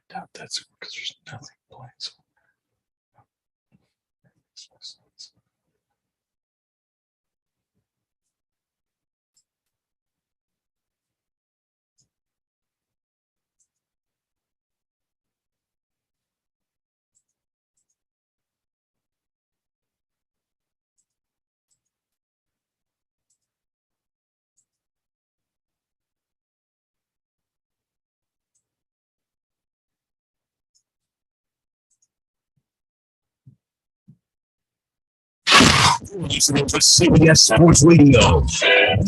doubt that's because there's nothing playing. So. Listening to CBS Sports Radio.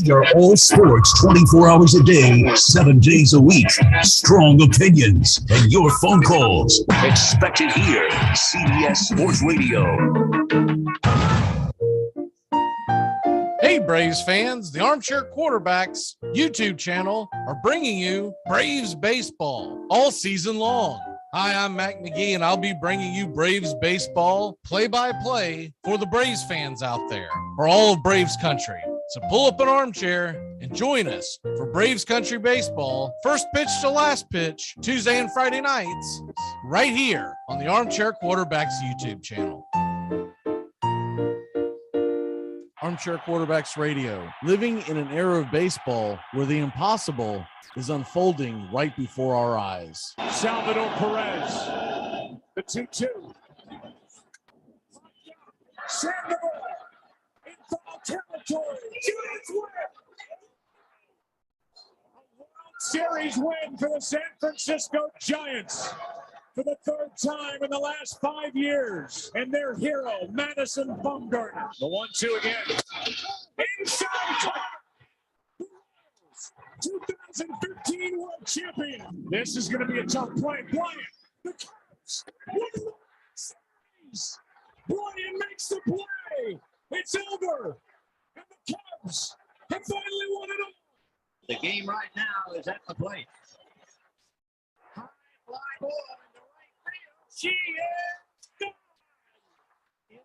We are all sports 24 hours a day, 7 days a week. Strong opinions and your phone calls. Expect it here. CBS Sports Radio. Hey, Braves fans, the Armchair Quarterbacks YouTube channel are bringing you Braves baseball all season long. Hi, I'm Mac McGee, and I'll be bringing you Braves baseball play-by-play for the Braves fans out there, for all of Braves country. So pull up an armchair and join us for Braves country baseball, first pitch to last pitch, Tuesday and Friday nights, right here on the Armchair Quarterbacks YouTube channel. Armchair Quarterbacks Radio, living in an era of baseball where the impossible is unfolding right before our eyes. Salvador Perez, the 2-2. Sandoval in foul territory. Giants win. A World Series win for the San Francisco Giants for the third time in the last 5 years. And their hero, Madison Bumgarner. The 1-2 again. Inside. 2015 World Champion. This is going to be a tough play. Bryant, the Cubs, win the series. Bryant makes the play. It's over. And the Cubs have finally won it all. The game right now is at the plate. High fly ball into right field. She is gone. In a year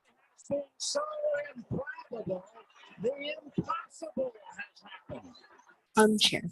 that has been so improbable, the impossible has happened. Armchair.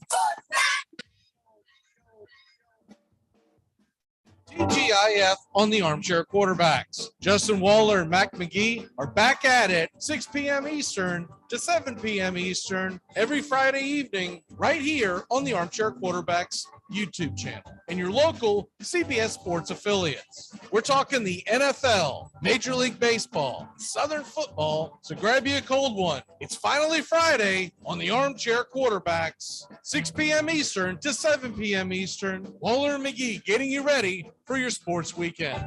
TGIF on the Armchair Quarterbacks. Justin Waller and Mac McGee are back at it 6 p.m. Eastern to 7 p.m. Eastern every Friday evening right here on the Armchair Quarterbacks YouTube channel and your local CBS Sports affiliates. We're talking the NFL, Major League Baseball, Southern football, so grab you a cold one. It's finally Friday on the Armchair Quarterbacks, 6 p.m. Eastern to 7 p.m. Eastern. Waller and McGee getting you ready for your sports weekend.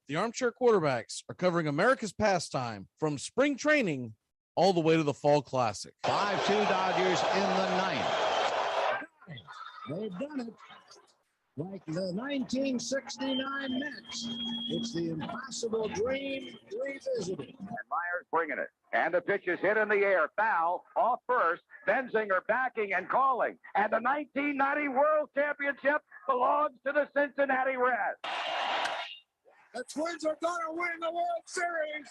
The Armchair Quarterbacks are covering America's pastime from spring training all the way to the Fall Classic. 5-2 Dodgers in the ninth. They've done it. Like the 1969 Mets. It's the impossible dream revisited. And Myers bringing it. And the pitch is hit in the air. Foul off first. Benzinger backing and calling. And the 1990 World Championship belongs to the Cincinnati Reds. The Twins are going to win the World Series.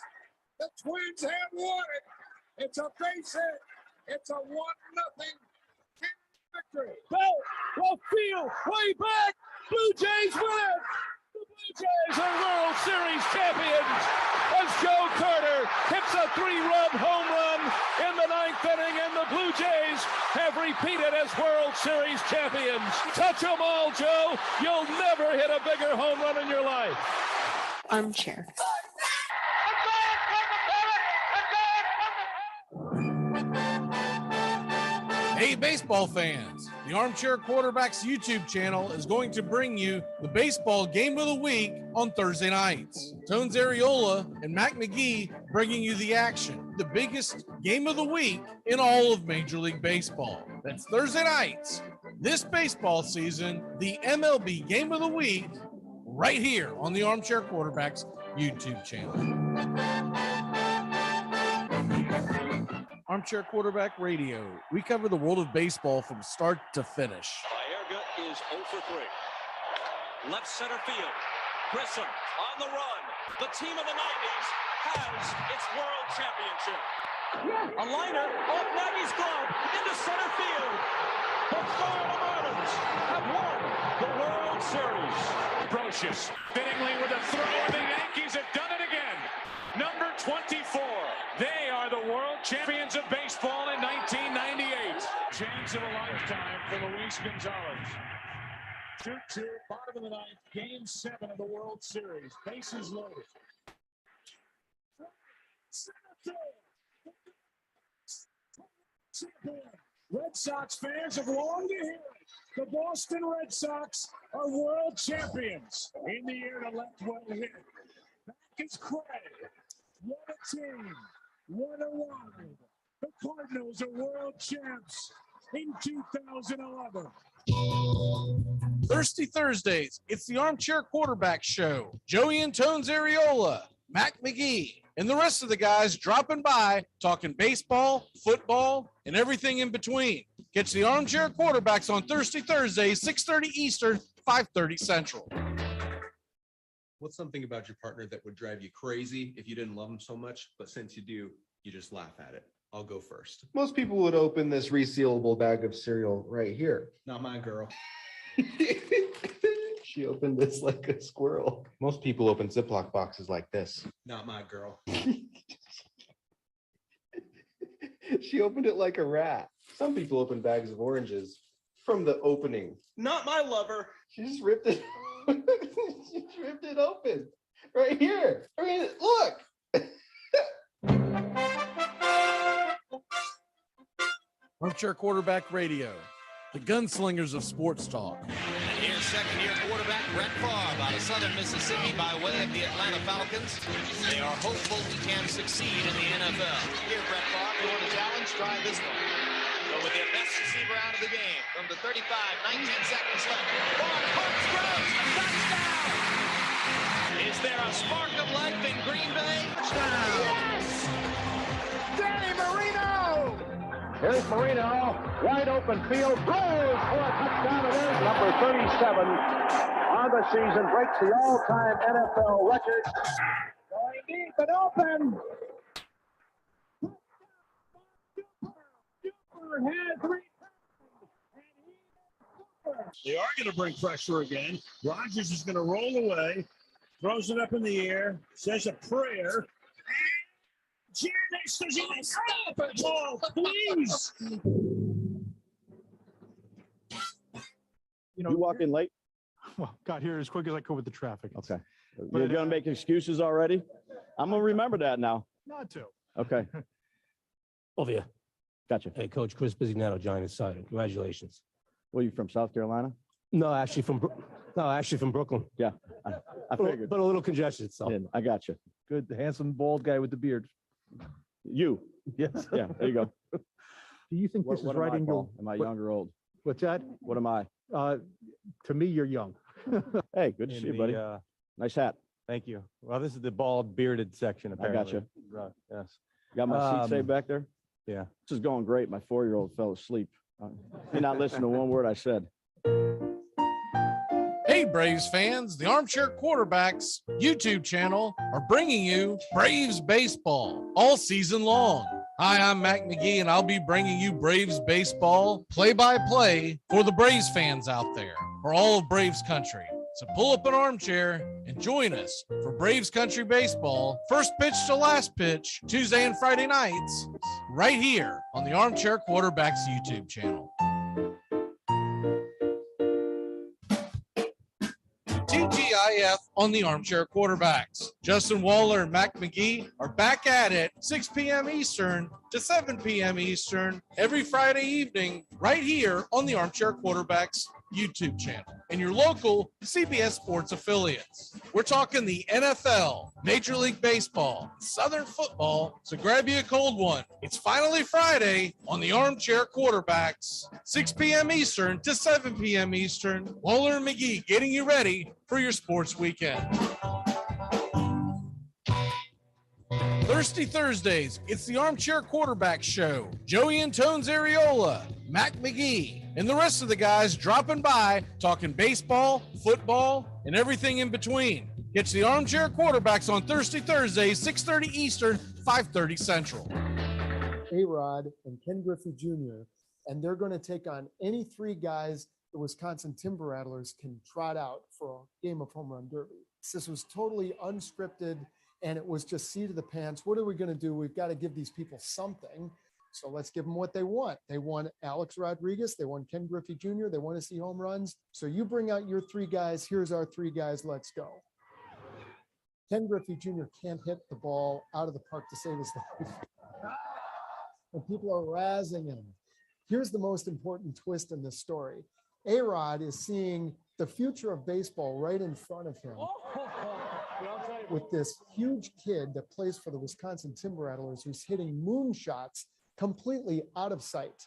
The Twins have won it. It's a base hit. It's a 1-0 victory. Well, field, way back. Blue Jays win it. The Blue Jays are World Series champions as Joe Carter hits a 3-run home run in the ninth inning, and the Blue Jays have repeated as World Series champions. Touch them all, Joe. You'll never hit a bigger home run in your life. Armchair. Hey, baseball fans, the Armchair Quarterbacks YouTube channel is going to bring you the baseball game of the week on Thursday nights. Tones Ariola and Mac McGee bringing you the action, the biggest game of the week in all of Major League Baseball. That's Thursday nights, this baseball season, the MLB game of the week, right here on the Armchair Quarterbacks YouTube channel. Armchair Quarterback Radio. We cover the world of baseball from start to finish. Baerga is 0 for 3. Left center field. Grissom on the run. The team of the 90s has its world championship. A liner off Nagy's glove into center field. The Florida Marlins have won the World Series. Brocious, fittingly with a throw, and the Yankees have done it again. Number 24. They are the world champions of baseball in 1998. Chance of a lifetime for Luis Gonzalez. 2-2, bottom of the ninth, game 7 of the World Series. Bases loaded. Red Sox fans have longed to hear it. The Boston Red Sox are world champions. In the air to left, well hit. Back is Craig. What a team. What a ride. The Cardinals are world champs in 2011. Thirsty Thursdays, it's the Armchair Quarterback Show. Joey Antone's Areola, Mac McGee, and the rest of the guys dropping by, talking baseball, football, and everything in between. Catch the Armchair Quarterbacks on Thirsty Thursdays, 6:30 Eastern, 5:30 Central. What's something about your partner that would drive you crazy if you didn't love them so much, but since you do, you just laugh at it? I'll go first. Most people would open this resealable bag of cereal right here. Not my girl. She opened this like a squirrel. Most people open Ziploc boxes like this. Not my girl. She opened it like a rat. Some people open bags of oranges from the opening. Not my lover. She just ripped it. She just ripped it open right here. I mean, look. Armchair Quarterback Radio, the gunslingers of sports talk. And here's second-year quarterback Brett Favre out of Southern Mississippi by way of the Atlanta Falcons. They are hopeful he can succeed in the NFL. Here, Brett Favre, you want a challenge? Try this one. Go with their best receiver out of the game. From the 35, 19 seconds left. Ball pumps, throws, touchdown! Is there a spark of life in Green Bay? Touchdown! Yes! Danny Marino! Here's Marino, wide open field, throws for a touchdown. It is number 37 on the season, breaks the all-time NFL record. Going deep and open. They are going to bring pressure again. Rodgers is going to roll away, throws it up in the air, says a prayer. Stop it, ball, please. You walk in late? Well, got here as quick as I could with the traffic. Okay. You're going to make excuses already? I'm going to remember that now. Not to. Okay. Ovia. Gotcha. Hey, Coach Chris Bisignato, Giant Insider. Congratulations. Well, you from South Carolina? No, actually from Brooklyn. Yeah, I figured. But a little congested, so. Yeah, I got you. Good, the handsome, bald guy with the beard. You. Yes. Yeah, there you go. Do you think this is what right am I, in your... Paul? Am I young or old? What's that? What am I? To me, you're young. Hey, good to see you, buddy. Nice hat. Thank you. Well, this is the bald, bearded section, apparently. I got you. Right, yes. Got my seat saved back there? Yeah. This is going great. My 4-year-old fell asleep. He not listening to one word I said. Hey, Braves fans, the Armchair Quarterbacks YouTube channel are bringing you Braves baseball all season long. Hi, I'm Mac McGee, and I'll be bringing you Braves baseball play-by-play for the Braves fans out there, for all of Braves country. So pull up an armchair and join us for Braves Country Baseball, first pitch to last pitch, Tuesday and Friday nights, right here on the Armchair Quarterbacks YouTube channel. TGIF on the Armchair Quarterbacks. Justin Waller and Mac McGee are back at it 6 p.m. Eastern to 7 p.m. Eastern every Friday evening right here on the Armchair Quarterbacks YouTube channel and your local CBS Sports affiliates. We're talking the NFL, Major League Baseball, Southern football, so grab you a cold one. It's finally Friday on the Armchair Quarterbacks, 6 p.m. Eastern to 7 p.m. Eastern. Waller and McGee getting you ready for your sports weekend. Thirsty Thursdays, it's the Armchair Quarterback Show. Joey Antone's Areola, Mac McGee, and the rest of the guys dropping by, talking baseball, football, and everything in between. Catch the Armchair Quarterbacks on Thirsty Thursdays, 6:30 Eastern, 5:30 Central. A-Rod and Ken Griffey Jr. and they're going to take on any three guys the Wisconsin Timber Rattlers can trot out for a game of home run derby. This was totally unscripted, and it was just seat of the pants. What are we going to do? We've got to give these people something. So let's give them what they want. They want Alex Rodriguez. They want Ken Griffey Jr. They want to see home runs. So you bring out your three guys. Here's our three guys. Let's go. Ken Griffey Jr. can't hit the ball out of the park to save his life. And people are razzing him. Here's the most important twist in this story. A-Rod is seeing the future of baseball right in front of him with this huge kid that plays for the Wisconsin Timber Rattlers who's hitting moonshots completely out of sight.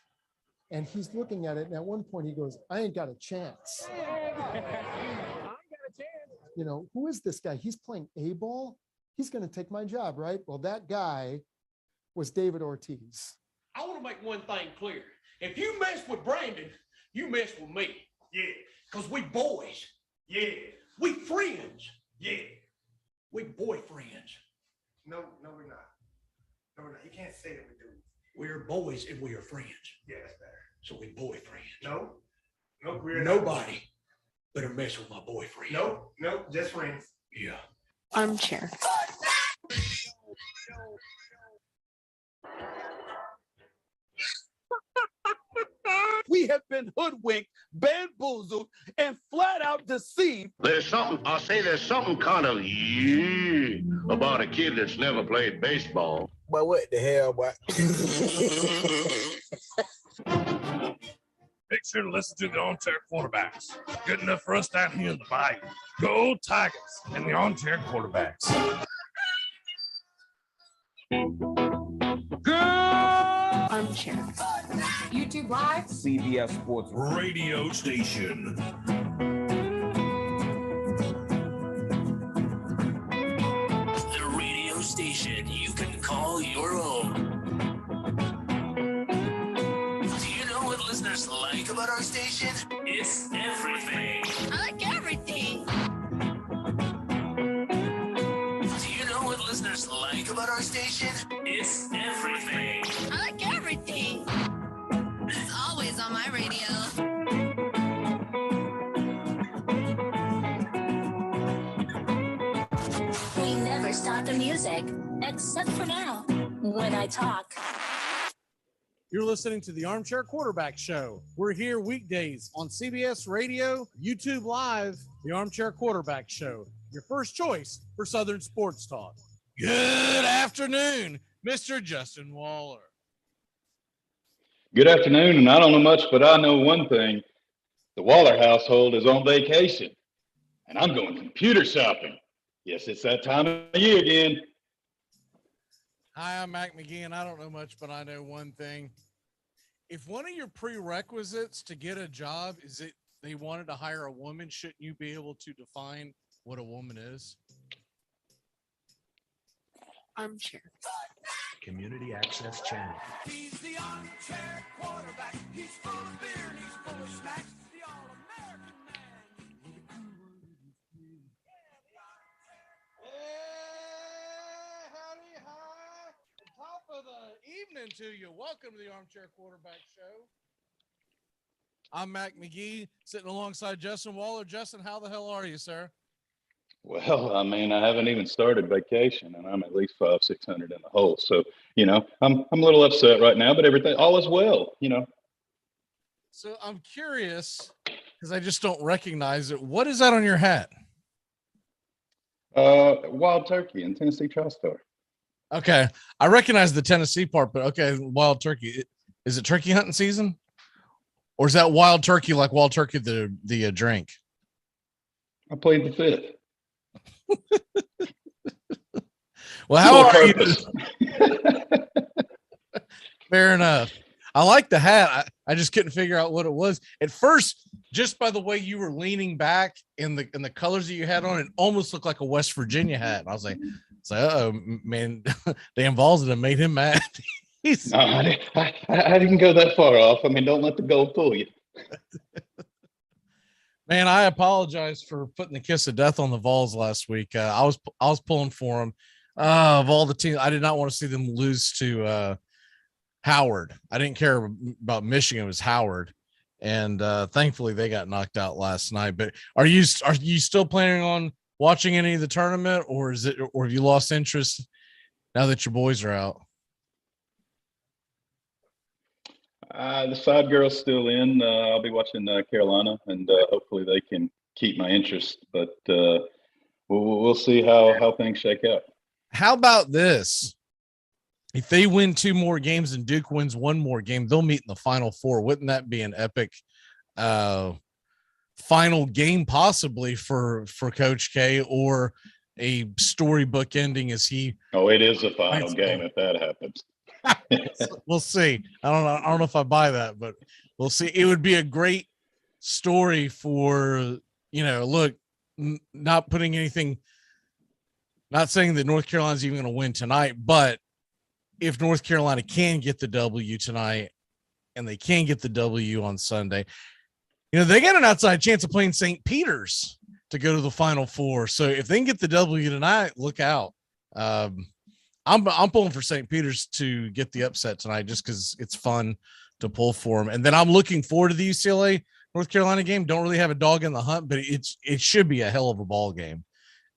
And he's looking at it, and at one point he goes, I ain't got a chance. You know, who is this guy? He's playing A-ball? He's going to take my job, right? Well, that guy was David Ortiz. I want to make one thing clear. If you mess with Brandon, you mess with me. Yeah. Because we boys. Yeah. We friends. Yeah. We boyfriends. No, we're not. No, we're not. You can't say that we do. We're boys and we are friends. Yeah, that's better. So we boyfriends. No, we're Nobody better mess with my boyfriend. No, just friends. Yeah. Armchair. We have been hoodwinked, bamboozled, and flat out deceived. There's something kind of about a kid that's never played baseball. But what the hell, boy? Make sure to listen to the Armchair Quarterbacks. Good enough for us down here in the Bayou. Go Tigers and the Armchair Quarterbacks. Armchair. YouTube Live. CBS Sports Radio Station. The radio station you can call your own. Do you know what listeners like about our station? It's everything. I like everything. Do you know what listeners like about our station? It's everything. I like everything. It's always on my radio. We never stop the music, except for now, when I talk. You're listening to the Armchair Quarterback Show. We're here weekdays on CBS Radio, YouTube Live, the Armchair Quarterback Show, your first choice for Southern Sports Talk. Good afternoon, Mr. Justin Waller. Good afternoon, and I don't know much, but I know one thing. The Waller household is on vacation, and I'm going computer shopping. Yes, it's that time of year again. Hi, I'm Mac McGee, and I don't know much, but I know one thing. If one of your prerequisites to get a job is that they wanted to hire a woman, shouldn't you be able to define what a woman is? Armchair. Community Access Channel. He's the armchair quarterback. He's full of beer and he's full of snacks. The all-American man. Howdy, hi. Top of the evening to you. Welcome to the Armchair Quarterback Show. I'm Mac McGee, sitting alongside Justin Waller. Justin, how the hell are you, sir? Well, I mean, I haven't even started vacation, and I'm at least 500-600 in the hole. So, you know, I'm a little upset right now, but everything, all is well, you know. So I'm curious, because I just don't recognize it. What is that on your hat? Wild turkey and Tennessee TriStar. Okay. I recognize the Tennessee part, but okay, wild turkey. Is it turkey hunting season? Or is that wild turkey like wild turkey, the drink? I played the fifth. Well, how are you? Fair enough. I like the hat. I just couldn't figure out what it was at first. Just by the way you were leaning back in the colors that you had on, it almost looked like a West Virginia hat. And I was like, oh man, Dan Valsden made him mad. No, I didn't go that far off. I mean, don't let the goal fool you. Man, I apologize for putting the kiss of death on the Vols last week. I was pulling for them. Of all the teams, I did not want to see them lose to Howard. I didn't care about Michigan. It was Howard. And thankfully they got knocked out last night. But are you still planning on watching any of the tournament, or have you lost interest now that your boys are out? The side girl's still in. I'll be watching Carolina, and hopefully they can keep my interest. But we'll see how things shake out. How about this? If they win 2 more games and Duke wins 1 more game, they'll meet in the Final Four. Wouldn't that be an epic final game possibly for Coach K, or a storybook ending as he? Oh, it is a final game if that happens. We'll see. I don't know if I buy that, but we'll see. It would be a great story for, look, not putting anything, not saying that North Carolina's even going to win tonight, but if North Carolina can get the W tonight and they can get the W on Sunday, they got an outside chance of playing St. Peter's to go to the Final Four. So if they can get the W tonight, look out. I'm pulling for St. Peter's to get the upset tonight just because it's fun to pull for them. And then I'm looking forward to the UCLA North Carolina game. Don't really have a dog in the hunt, but it should be a hell of a ball game.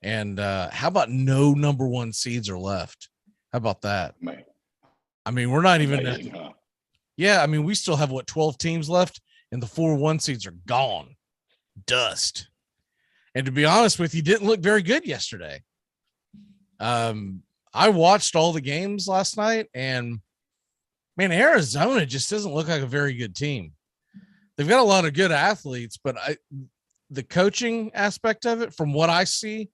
And how about no number 1 seeds are left? How about that? Man. I mean, we're not even. Amazing, huh? Yeah, I mean, we still have 12 teams left, and the 4 1 seeds are gone, dust. And to be honest with you, didn't look very good yesterday. I watched all the games last night, and man, Arizona just doesn't look like a very good team. They've got a lot of good athletes, but the coaching aspect of it, from what I see,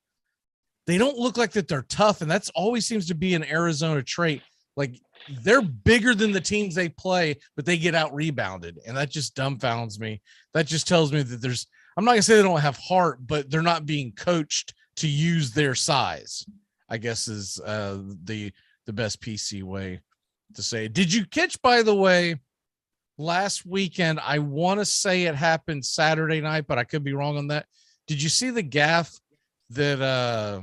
they don't look like that they're tough, and that's always seems to be an Arizona trait. Like, they're bigger than the teams they play, but they get out rebounded, and that just dumbfounds me. That just tells me that I'm not gonna say they don't have heart, but they're not being coached to use their size, I guess is the best PC way to say it. Did you catch, by the way, last weekend? I want to say it happened Saturday night, but I could be wrong on that. Did you see the gaffe that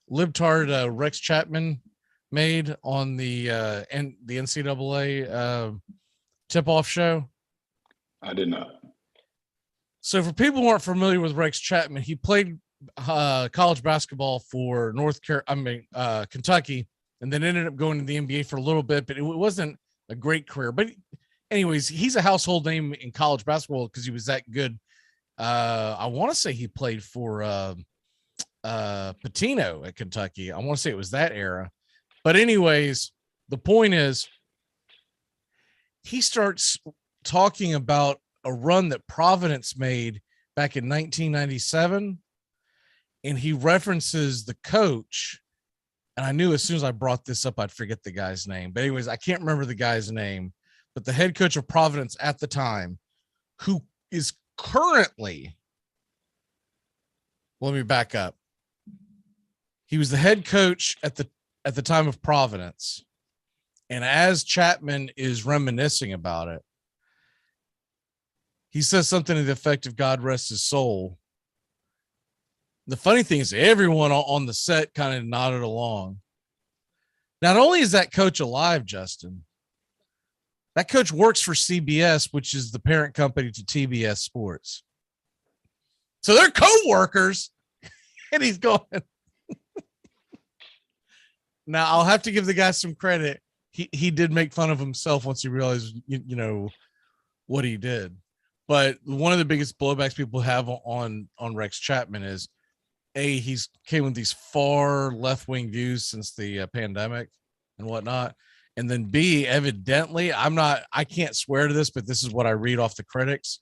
libtard Rex Chapman made on the NCAA tip-off show? I did not. So for people who aren't familiar with Rex Chapman, he played college basketball for Kentucky, and then ended up going to the NBA for a little bit, but it wasn't a great career. But anyways, he's a household name in college basketball because he was that good. I want to say he played for Pitino at Kentucky. I want to say it was that era. But anyways, the point is, he starts talking about a run that Providence made back in 1997, and he references the coach. And I knew as soon as I brought this up, I'd forget the guy's name. But anyways, I can't remember the guy's name, but the head coach of Providence at the time, who is currently, let me back up. He was the head coach at the time of Providence. And as Chapman is reminiscing about it, he says something to the effect of God rest his soul. The funny thing is everyone on the set kind of nodded along. Not only is that coach alive, Justin, that coach works for CBS, which is the parent company to TBS Sports. So they're co-workers, and he's going. Now, I'll have to give the guy some credit. He did make fun of himself once he realized, what he did. But one of the biggest blowbacks people have on Rex Chapman is, A, he's came with these far left-wing views since the pandemic and whatnot. And then B, evidently, I can't swear to this, but this is what I read off the critics.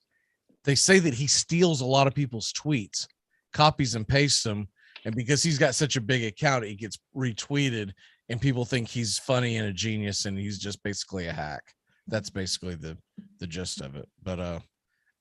They say that he steals a lot of people's tweets, copies and pastes them. And because he's got such a big account, it gets retweeted and people think he's funny and a genius and he's just basically a hack. That's basically the gist of it. But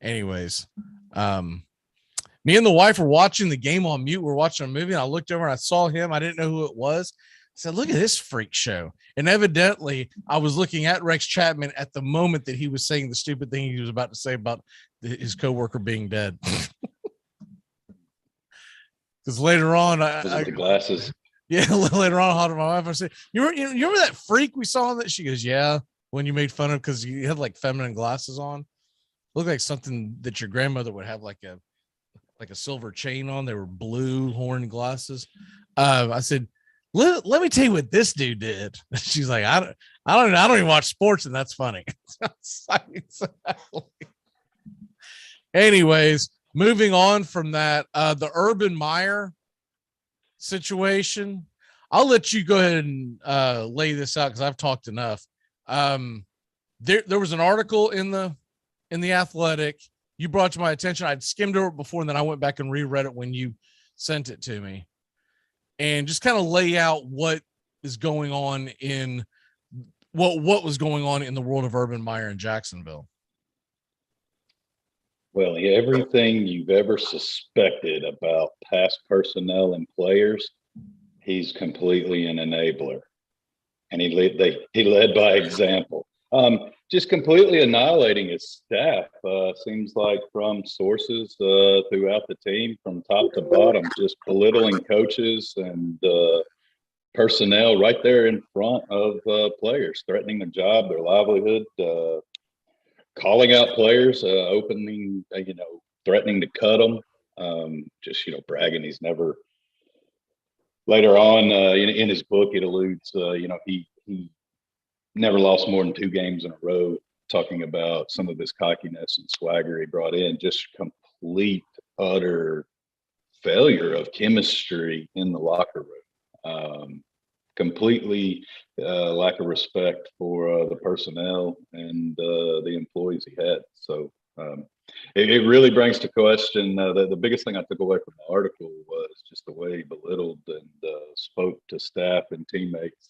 anyways, me and the wife were watching the game on mute. We're watching a movie and I looked over and I saw him. I didn't know who it was. I said, look at this freak show. And evidently I was looking at Rex Chapman at the moment that he was saying the stupid thing he was about to say about his coworker being dead. Because later on, the glasses. Yeah, later on, I my wife. I said, "You remember that freak we saw that?" She goes, "Yeah." when you made fun of because you had like feminine glasses on. Looked like something that your grandmother would have, like a silver chain on. They were blue horn glasses. I said, let me tell you what this dude did. She's like, I don't even watch sports, and that's funny. Anyways, moving on from that, the Urban Meyer situation. I'll let you go ahead and lay this out because I've talked enough. There was an article in the Athletic you brought to my attention. I'd skimmed over it before, and then I went back and reread it when you sent it to me, and just kind of lay out what is going on in what was going on in the world of Urban Meyer in Jacksonville. Well, everything you've ever suspected about past personnel and players, he's completely an enabler, and he led by example. Just completely annihilating his staff. Seems like from sources throughout the team, from top to bottom, just belittling coaches and personnel right there in front of players, threatening their job, their livelihood, calling out players, opening, threatening to cut them. Just bragging he's never. Later on in his book, it alludes, he never lost more than 2 games in a row, talking about some of his cockiness and swagger he brought in. Just complete, utter failure of chemistry in the locker room. Completely lack of respect for the personnel and the employees he had. So it really brings to question the biggest thing I took away from the article was just the way he belittled and spoke to staff and teammates.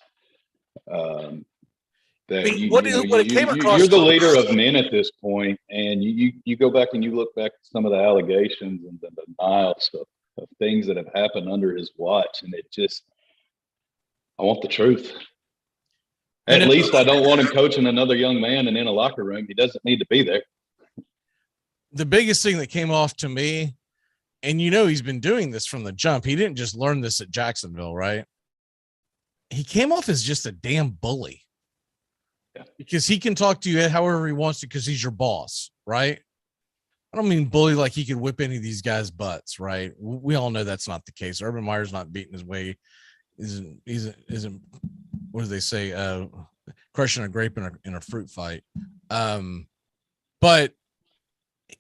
That you're the leader of men at this point, and you go back and you look back at some of the allegations and the denials of things that have happened under his watch, and it just, I want the truth. At least I don't want him coaching another young man and in a locker room. He doesn't need to be there. The biggest thing that came off to me, and he's been doing this from the jump. He didn't just learn this at Jacksonville, right? He came off as just a damn bully. Yeah. Because he can talk to you however he wants to because he's your boss, right? I don't mean bully like he could whip any of these guys' butts, right? We all know that's not the case. Urban Meyer's not beating his way. Isn't what do they say? Crushing a grape in a fruit fight. But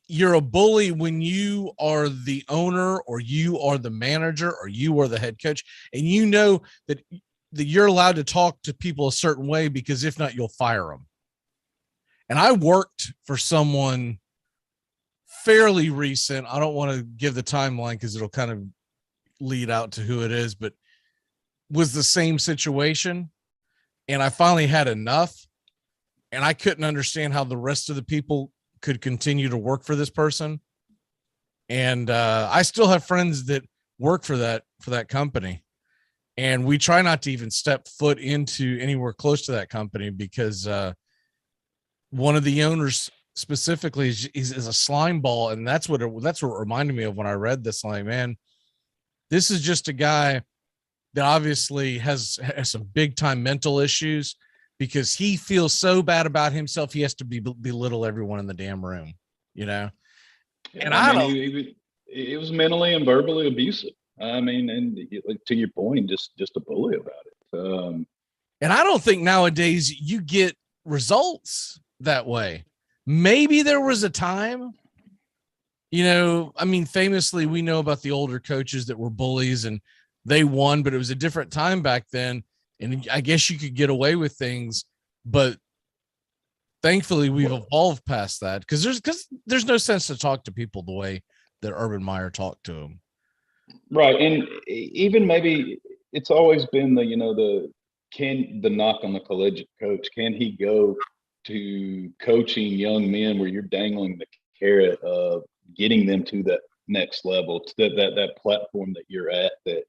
you're a bully when you are the owner or you are the manager or you are the head coach, and you know that you're allowed to talk to people a certain way because if not, you'll fire them. And I worked for someone fairly recent. I don't want to give the timeline because it'll kind of lead out to who it is, but was the same situation. And I finally had enough, and I couldn't understand how the rest of the people could continue to work for this person. And I still have friends that work for that company. And we try not to even step foot into anywhere close to that company because one of the owners specifically is a slime ball. And that's what reminded me of when I read this. Like, man, this is just a guy that obviously has some big time mental issues because he feels so bad about himself. He has to belittle everyone in the damn room, Yeah, and it was mentally and verbally abusive. I mean, and to your point, just a bully about it. And I don't think nowadays you get results that way. Maybe there was a time, famously, we know about the older coaches that were bullies and they won, but it was a different time back then. And I guess you could get away with things, but thankfully we've evolved past that because there's no sense to talk to people the way that Urban Meyer talked to them. Right. And even maybe it's always been the knock on the collegiate coach. Can he go to coaching young men where you're dangling the carrot of getting them to that next level, to that platform that you're at, that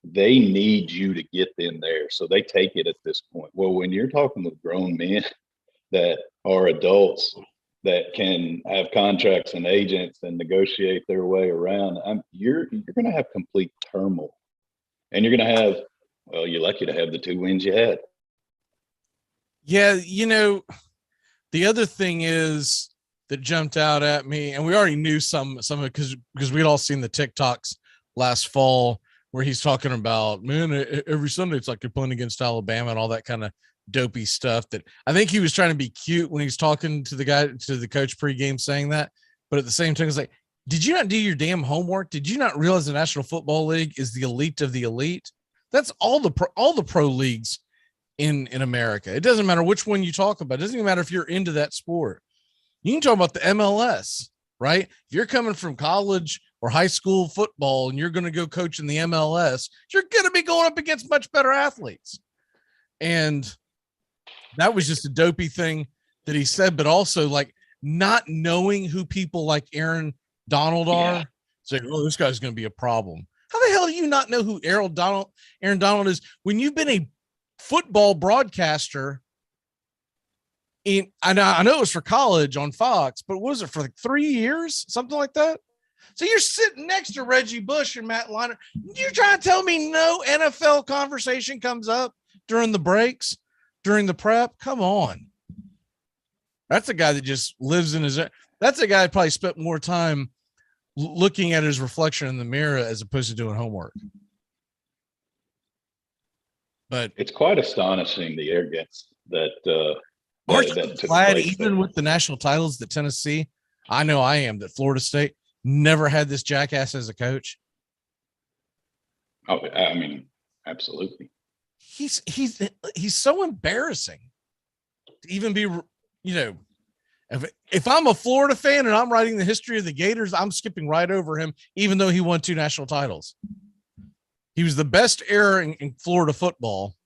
they need you to get them there. So they take it at this point. Well, when you're talking with grown men that are adults that can have contracts and agents and negotiate their way around, you're going to have complete turmoil. And you're going to have, well, you're lucky to have the 2 wins you had. Yeah, the other thing is that jumped out at me, and we already knew some of it because we'd all seen the TikToks last fall where he's talking about, man, every Sunday it's like you're playing against Alabama and all that kind of dopey stuff. That I think he was trying to be cute when he's talking to the coach pregame saying that, but at the same time, it's like, did you not do your damn homework? Did you not realize the National Football League is the elite of the elite? That's all the pro leagues in America. It doesn't matter which one you talk about. It doesn't even matter if you're into that sport. You can talk about the MLS, right? If you're coming from college or high school football and you're going to go coach in the MLS, you're going to be going up against much better athletes. And that was just a dopey thing that he said, but also like not knowing who people like Aaron Donald are. Saying, oh, this guy's going to be a problem. How the hell do you not know who Aaron Donald is when you've been a football broadcaster I know it was for college on Fox, but what was it for like 3 years, something like that? So you're sitting next to Reggie Bush and Matt Leinart. You're trying to tell me no NFL conversation comes up during the breaks, during the prep? Come on. That's a guy that just lives in his. That's a guy that probably spent more time looking at his reflection in the mirror as opposed to doing homework. But it's quite astonishing the arrogance that aren't you glad even there. with the national titles that Tennessee, I know I am, that Florida State never had this jackass as a coach? Oh, I mean, absolutely. He's so embarrassing to even be, if I'm a Florida fan and I'm writing the history of the Gators, I'm skipping right over him, even though he won 2 national titles. He was the best era in Florida football,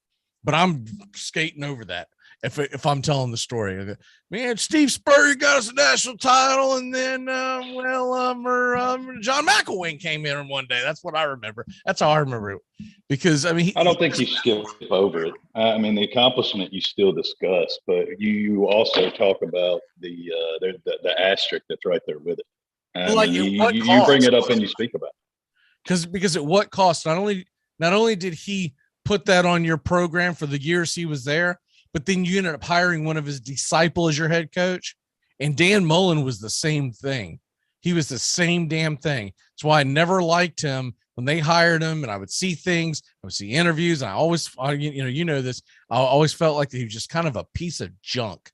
but I'm skating over that. If I'm telling the story, man, Steve Spurrier got us a national title, and then John McElwain came in one day. That's what I remember. That's how I remember it. Because I mean, I don't think you skip over it. I mean, the accomplishment you still discuss, but you also talk about the asterisk that's right there with it. Like you bring it up and you speak about it. Because at what cost? Not only did he put that on your program for the years he was there, but then you ended up hiring one of his disciples as your head coach. And Dan Mullen was the same thing. He was the same damn thing. That's why I never liked him when they hired him. And I would see things, I would see interviews. And I always, this, I always felt like he was just kind of a piece of junk.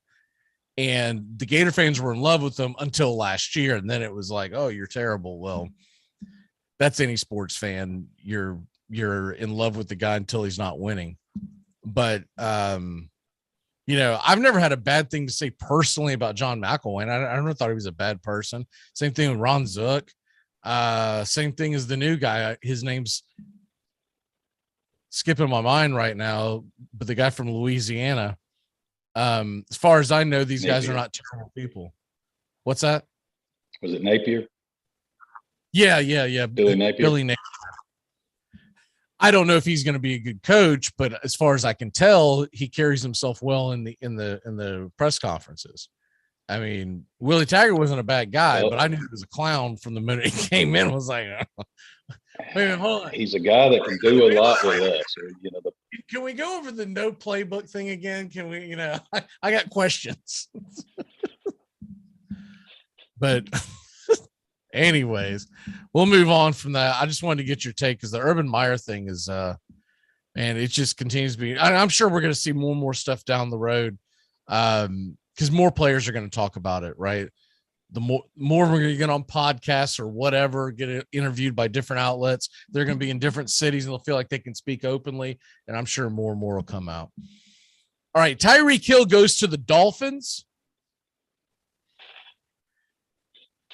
And the Gator fans were in love with him until last year. And then it was like, oh, you're terrible. Well, that's any sports fan. You're in love with the guy until he's not winning. But, I've never had a bad thing to say personally about John McElwain. I never thought he was a bad person. Same thing with Ron Zook. Same thing as the new guy. His name's skipping my mind right now, but the guy from Louisiana. As far as I know, these Napier. guys are not terrible people. What's that? Was it Napier? Yeah. Billy Napier. I don't know if he's going to be a good coach, but as far as I can tell, he carries himself well in the press conferences. I mean, Willie Taggart wasn't a bad guy, but I knew he was a clown from the minute he came in. Was like, man, hold on. He's a guy that can do a lot with us. Can we go over the no playbook thing again? Can we? I got questions. But anyways, we'll move on from that. I just wanted to get your take because the Urban Meyer thing is, man, it just continues to be. I'm sure we're going to see more and more stuff down the road, because more players are going to talk about it, right? The more we're going to get on podcasts or whatever, get interviewed by different outlets. They're going to be in different cities and they'll feel like they can speak openly, and I'm sure more and more will come out. All right, Tyreek Hill goes to the Dolphins.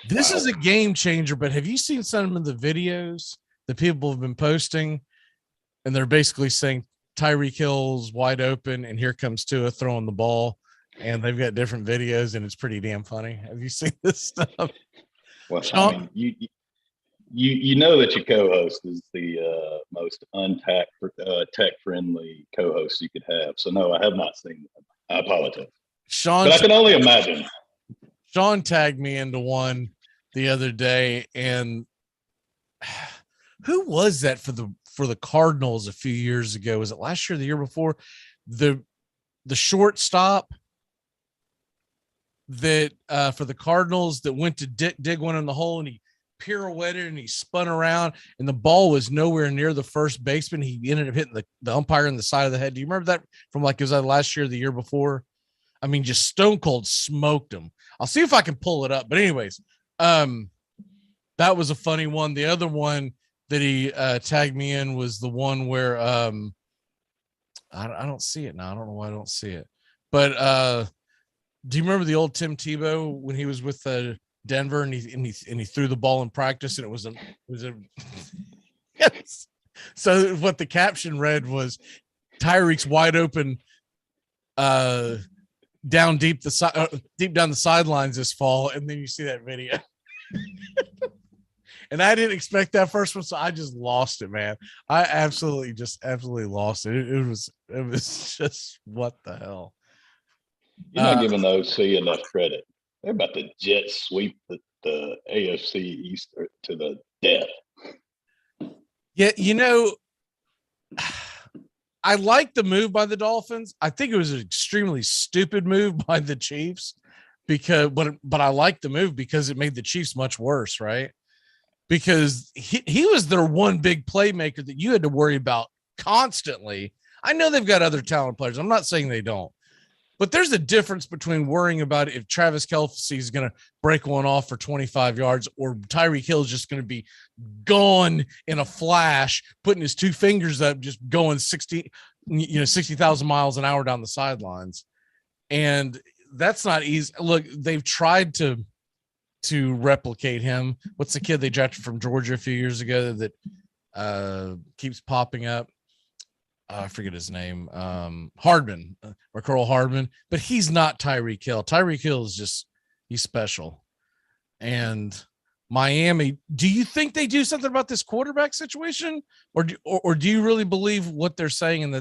This is a game changer, but have you seen some of the videos that people have been posting? And they're basically saying Tyreek Hill's wide open and here comes Tua throwing the ball. And they've got different videos and it's pretty damn funny. Have you seen this stuff? Well, I mean, you know that your co-host is the most tech-friendly co-host you could have. So no, I have not seen them. I apologize. But I can only imagine. Sean tagged me into one the other day, and who was that for the Cardinals a few years ago? Was it last year or the year before? the shortstop that for the Cardinals that went to dig one in the hole, and he pirouetted and he spun around, and the ball was nowhere near the first baseman. He ended up hitting the umpire in the side of the head. Do you remember that from like, it was last year or the year before? I mean, just stone cold smoked him. I'll see if I can pull it up. But anyways, that was a funny one. The other one that he tagged me in was the one where I don't see it now. I don't know why I don't see it. But do you remember the old Tim Tebow when he was with Denver and he threw the ball in practice, and it was a yes. So what the caption read was Tyreek's wide open down deep down the sidelines this fall, and then you see that video. And I didn't expect that first one, so I just lost it, man. I absolutely lost it. It was just, what the hell? You're not giving the OC enough credit. They're about to jet sweep the AFC East to the death. Yeah, I like the move by the Dolphins. I think it was an extremely stupid move by the Chiefs but I like the move because it made the Chiefs much worse, right? Because he was their one big playmaker that you had to worry about constantly. I know they've got other talented players. I'm not saying they don't. But there's a difference between worrying about if Travis Kelce is going to break one off for 25 yards or Tyreek Hill is just going to be gone in a flash, putting his two fingers up, just going 60,000 miles an hour down the sidelines. And that's not easy. Look, they've tried to replicate him. What's the kid they drafted from Georgia a few years ago that keeps popping up? I forget his name. Hardman, Carl Hardman, but he's not Tyreek Hill. Tyreek Hill is he's special. And Miami, do you think they do something about this quarterback situation, or do you really believe what they're saying? And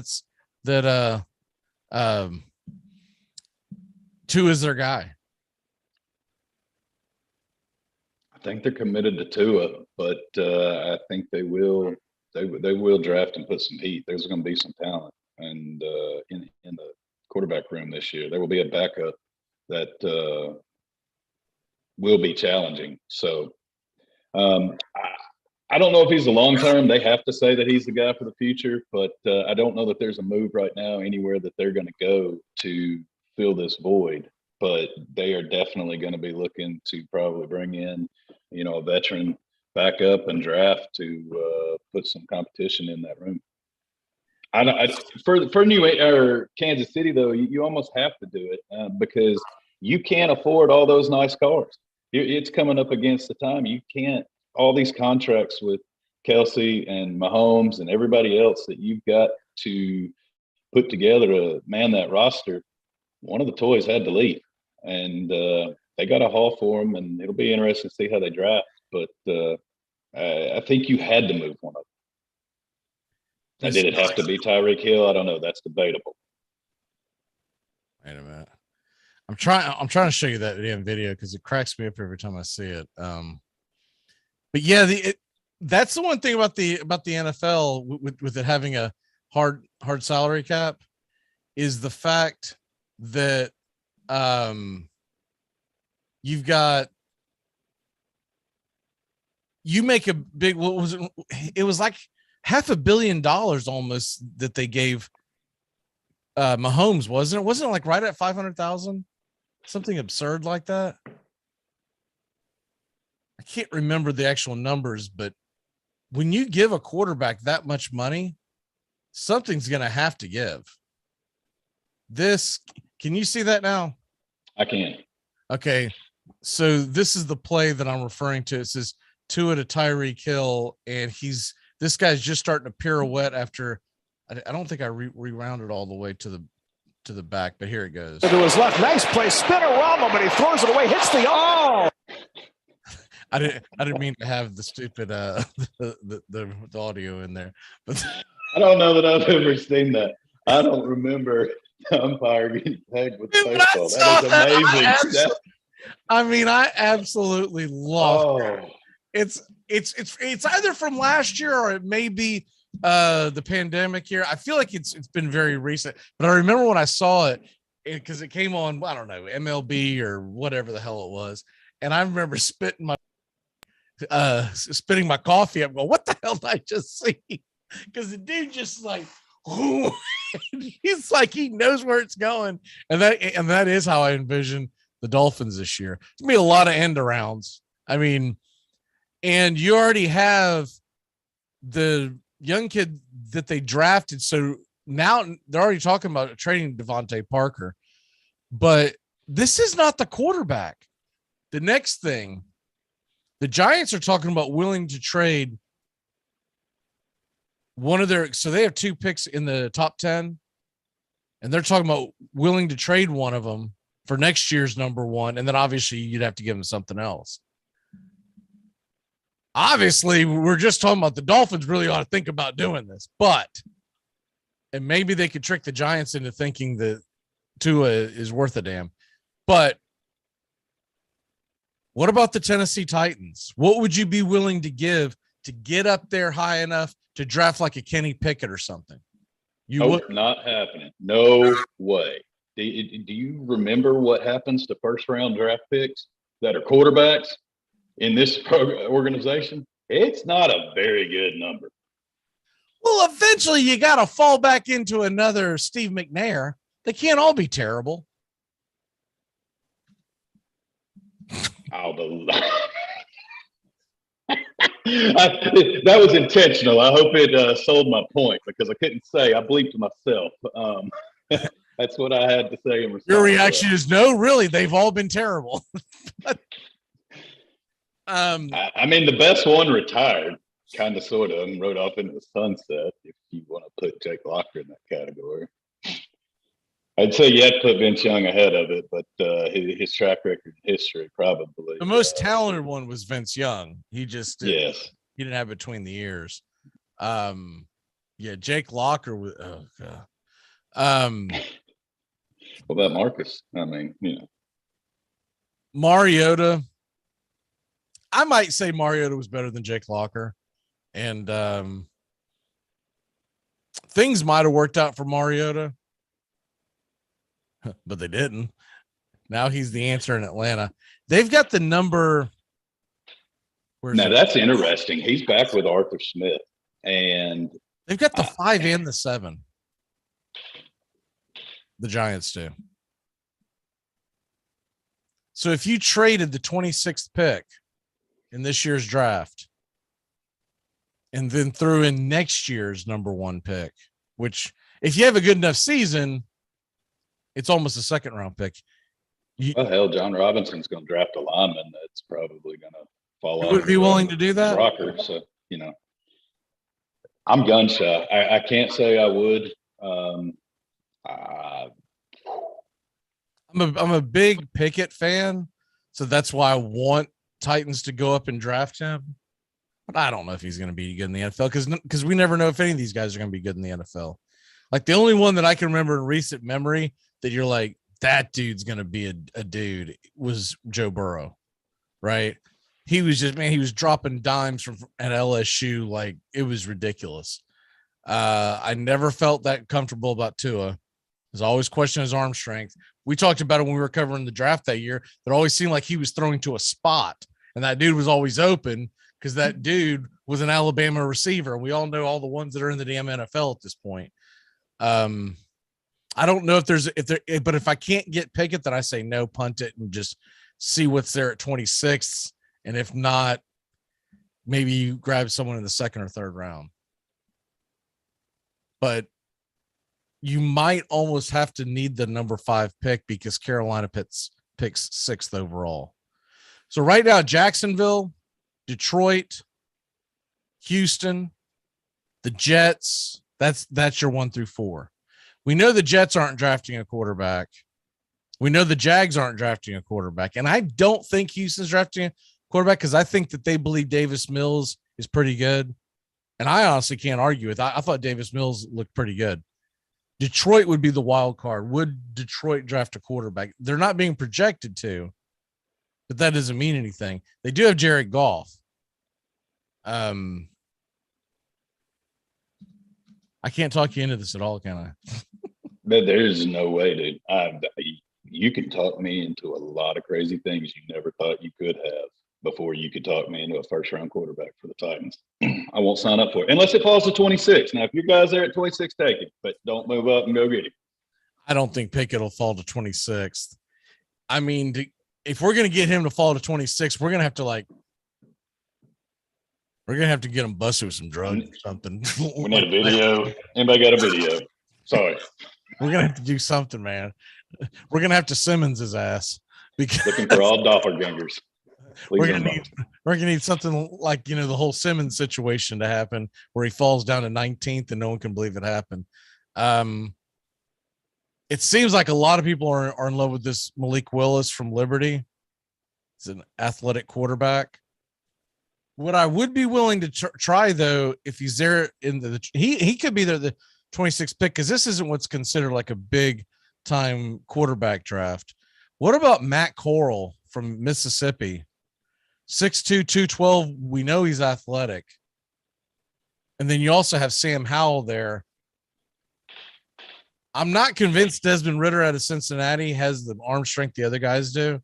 that Tua is their guy? I think they're committed to Tua, but I think they will draft and put some heat. There's going to be some talent, and in the quarterback room this year, there will be a backup that will be challenging. So I don't know if he's the long term. They have to say that he's the guy for the future, but I don't know that there's a move right now anywhere that they're going to go to fill this void. But they are definitely going to be looking to probably bring in, a veteran backup and draft to put some competition in that room. For Kansas City though, you almost have to do it because you can't afford all those nice cars. It's coming up against the time. You can't, all these contracts with Kelce and Mahomes and everybody else that you've got to put together to man that roster. One of the toys had to leave, and they got a haul for them, and it'll be interesting to see how they draft. But I think you had to move one of them. Now, did it have to be Tyreek Hill? I don't know. That's debatable. Wait a minute. I'm trying to show you that damn video because it cracks me up every time I see it. But yeah, that's the one thing about the NFL with it having a hard salary cap is the fact that you make a big, what was it? It was like $500 million almost that they gave Mahomes, wasn't it? Wasn't it like right at 500,000? Something absurd like that. I can't remember the actual numbers, but when you give a quarterback that much money, something's going to have to give. Can you see that now? I can. Okay. So this is the play that I'm referring to. It says Tua to Tyreek Hill, and this guy's just starting to pirouette after, I don't think I rewound it all the way to the back, but here it goes. To his left, nice play, spinorama, but he throws it away, hits the I didn't mean to have the stupid the audio in there, but I don't know that I've ever seen that. I don't remember the umpire getting tagged with baseball. That is amazing. I absolutely love it. It's either from last year or it may be the pandemic here. I feel like it's been very recent, but I remember when I saw it because it came on, I don't know, MLB or whatever the hell it was. And I remember spitting my coffee up, going, what the hell did I just see? Because the dude just like, he's like, he knows where it's going. And that is how I envision the Dolphins this year. It's gonna be a lot of end arounds. I mean, and you already have the young kid that they drafted. So now they're already talking about trading Devontae Parker, but this is not the quarterback. The next thing, the Giants are talking about willing to trade one of their, so they have 2 picks in the top 10, and they're talking about willing to trade one of them for next year's number 1. And then obviously you'd have to give them something else. Obviously, we're just talking about the Dolphins really ought to think about doing this, and maybe they could trick the Giants into thinking that Tua is worth a damn. But what about the Tennessee Titans? What would you be willing to give to get up there high enough to draft like a Kenny Pickett or something? Nope, not happening. No way. Do you remember what happens to first-round draft picks that are quarterbacks in this organization? It's not a very good number. Well, eventually you got to fall back into another Steve McNair. They can't all be terrible. I'll believe that was intentional. I hope it sold my point because I couldn't say. I bleeped myself. That's what I had to say in response. Your reaction is no, really, they've all been terrible. I mean, the best one retired, kind of, sort of, and rode off into the sunset. If you want to put Jake Locker in that category, I'd say you had to put Vince Young ahead of it, but his track record history probably. The most talented one was Vince Young. He just he didn't have between the ears. Jake Locker was. Oh god. What about Marcus? I mean, Mariota. I might say Mariota was better than Jake Locker, and things might have worked out for Mariota, but they didn't. Now he's the answer in Atlanta. They've got the number. Now that's interesting. He's back with Arthur Smith, and they've got the 5 and the 7. The Giants do. So if you traded the 26th pick in this year's draft and then threw in next year's number 1 pick, which if you have a good enough season, it's almost a second round pick. Hell, John Robinson's going to draft a lineman that's probably going to fall out. Would be willing to do that? Rocker, so I'm gun shy. I can't say I would. I'm a big Pickett fan, so that's why I want Titans to go up and draft him. But I don't know if he's going to be good in the NFL because we never know if any of these guys are going to be good in the NFL. Like the only one that I can remember in recent memory that you're like, that dude's going to be a dude was Joe Burrow, right? He was just, man, he was dropping dimes at LSU. Like it was ridiculous. I never felt that comfortable about Tua. There's always questioning his arm strength. We talked about it when we were covering the draft that year. It always seemed like he was throwing to a spot, and that dude was always open because that dude was an Alabama receiver. We all know all the ones that are in the damn NFL at this point. I don't know but if I can't get Pickett, then I say no, punt it and just see what's there at 26. And if not, maybe you grab someone in the 2nd or 3rd round. But you might almost have to need the number 5 pick because Carolina picks 6th overall. So right now, Jacksonville, Detroit, Houston, the Jets, that's your 1 through 4. We know the Jets aren't drafting a quarterback. We know the Jags aren't drafting a quarterback. And I don't think Houston's drafting a quarterback because I think that they believe Davis Mills is pretty good. And I honestly can't argue with that. I thought Davis Mills looked pretty good. Detroit would be the wild card. Would Detroit draft a quarterback? They're not being projected to, but that doesn't mean anything. They do have Jared Goff. I can't talk you into this at all, can I? But there's no way, dude. You can talk me into a lot of crazy things you never thought you could have before you could talk me into a first-round quarterback for the Titans. I won't sign up for it unless it falls to 26. Now, if your guy's there at 26, take it, but don't move up and go get him. I don't think Pickett will fall to 26th. I mean, if we're going to get him to fall to 26, we're going to have to get him busted with some drugs or something. We need a video. Anybody got a video? Sorry. We're going to have to do something, man. We're going to have to Simmons his ass. Because looking for all doppelgangers. We're gonna need something like, the whole Simmons situation to happen where he falls down to 19th and no one can believe it happened. It seems like a lot of people are in love with this Malik Willis from Liberty. He's an athletic quarterback. What I would be willing to try, though, if he's there he could be there the 26th pick, because this isn't what's considered like a big time quarterback draft. What about Matt Corral from Mississippi? 6'2", 212. We know he's athletic. And then you also have Sam Howell there. I'm not convinced Desmond Ridder out of Cincinnati has the arm strength the other guys do.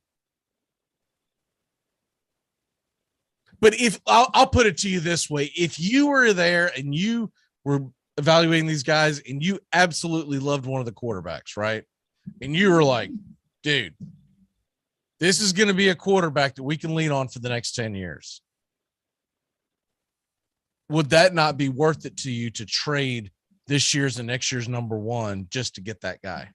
But if I'll put it to you this way, if you were there and you were evaluating these guys and you absolutely loved one of the quarterbacks, right? And you were like, dude, this is going to be a quarterback that we can lean on for the next 10 years. Would that not be worth it to you to trade this year's and next year's number one just to get that guy?